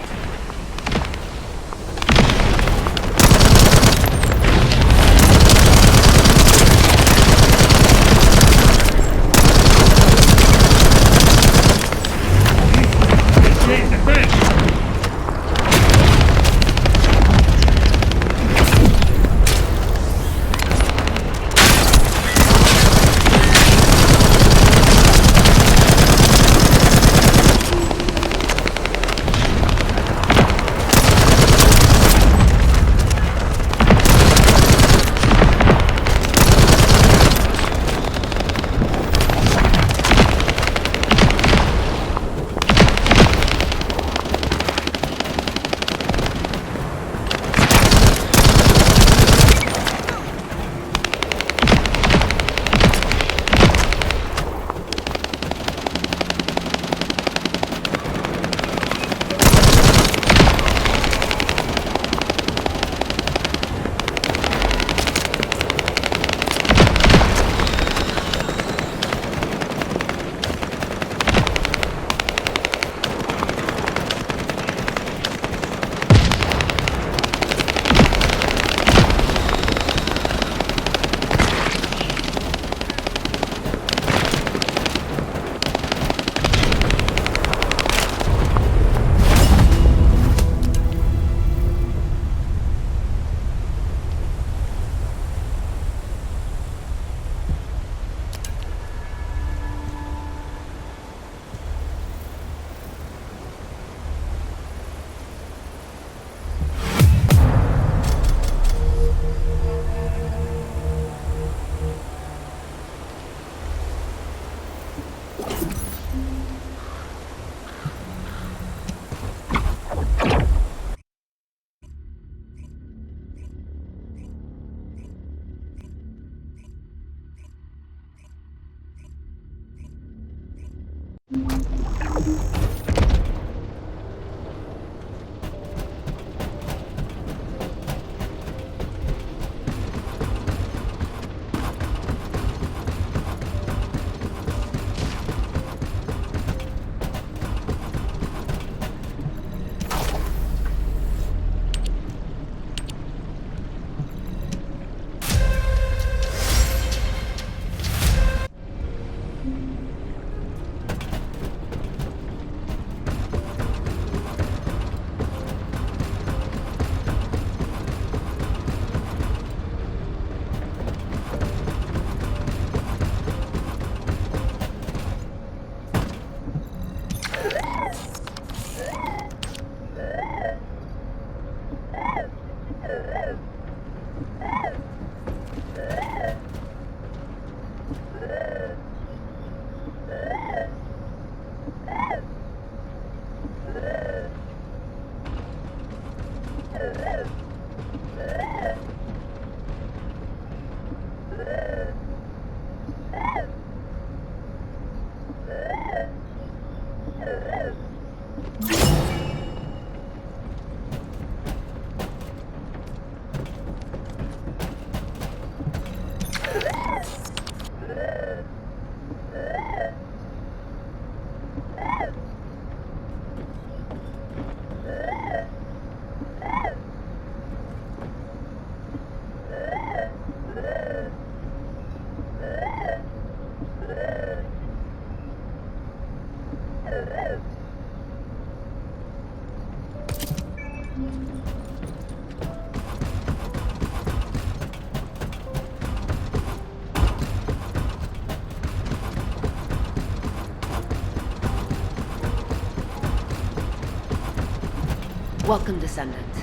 Welcome, Descendant.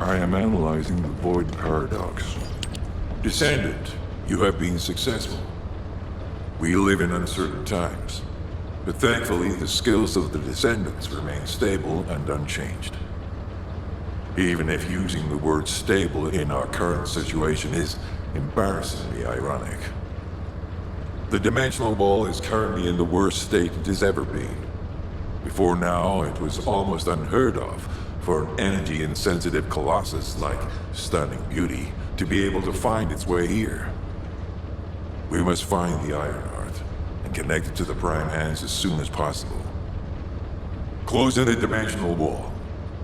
I am analyzing the Void Paradox. Descendant, you have been successful. We live in uncertain times, but thankfully the skills of the Descendants remain stable and unchanged. Even if using the word stable in our current situation is embarrassingly ironic. The dimensional wall is currently in the worst state it has ever been. Before now, it was almost unheard of for an energy-insensitive colossus like Stunning Beauty to be able to find its way here. We must find the Ironheart and connect it to the Prime Hands as soon as possible. Closing the dimensional wall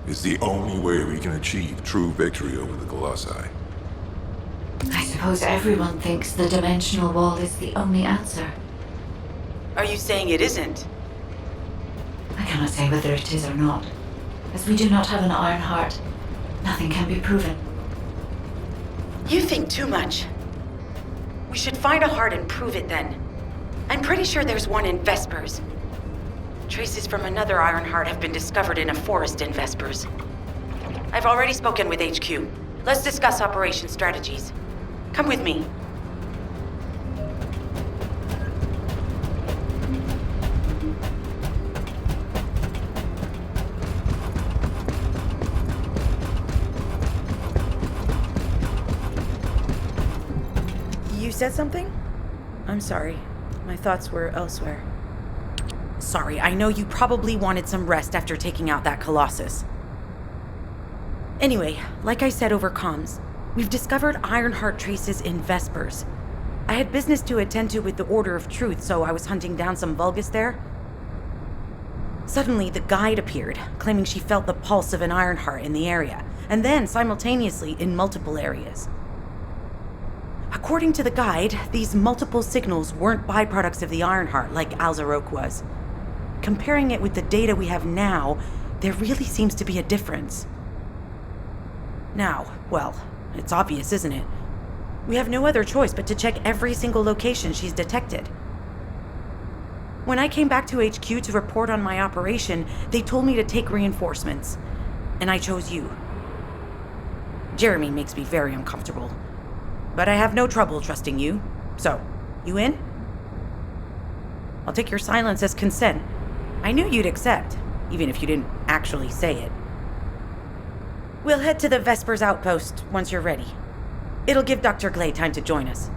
is the only way we can achieve true victory over the Colossi. I suppose everyone thinks the dimensional wall is the only answer. Are you saying it isn't? I cannot say whether it is or not. As we do not have an Ironheart, nothing can be proven. You think too much. We should find a heart and prove it then. I'm pretty sure there's one in Vespers. Traces from another Ironheart have been discovered in a forest in Vespers. I've already spoken with HQ. Let's discuss operation strategies. Come with me. You said something? I'm sorry. My thoughts were elsewhere. Sorry, I know you probably wanted some rest after taking out that Colossus. Anyway, like I said over comms, we've discovered Ironheart traces in Vespers. I had business to attend to with the Order of Truth, so I was hunting down some Vulgus there. Suddenly, the guide appeared, claiming she felt the pulse of an Ironheart in the area, and then simultaneously in multiple areas. According to the guide, these multiple signals weren't byproducts of the Ironheart like Alzarok was. Comparing it with the data we have now, there really seems to be a difference. Now, well, it's obvious, isn't it? We have no other choice but to check every single location she's detected. When I came back to HQ to report on my operation, they told me to take reinforcements, and I chose you. Jeremy makes me very uncomfortable, but I have no trouble trusting you. So, you in? I'll take your silence as consent. I knew you'd accept, even if you didn't actually say it. We'll head to the Vespers outpost once you're ready. It'll give Dr. Glay time to join us.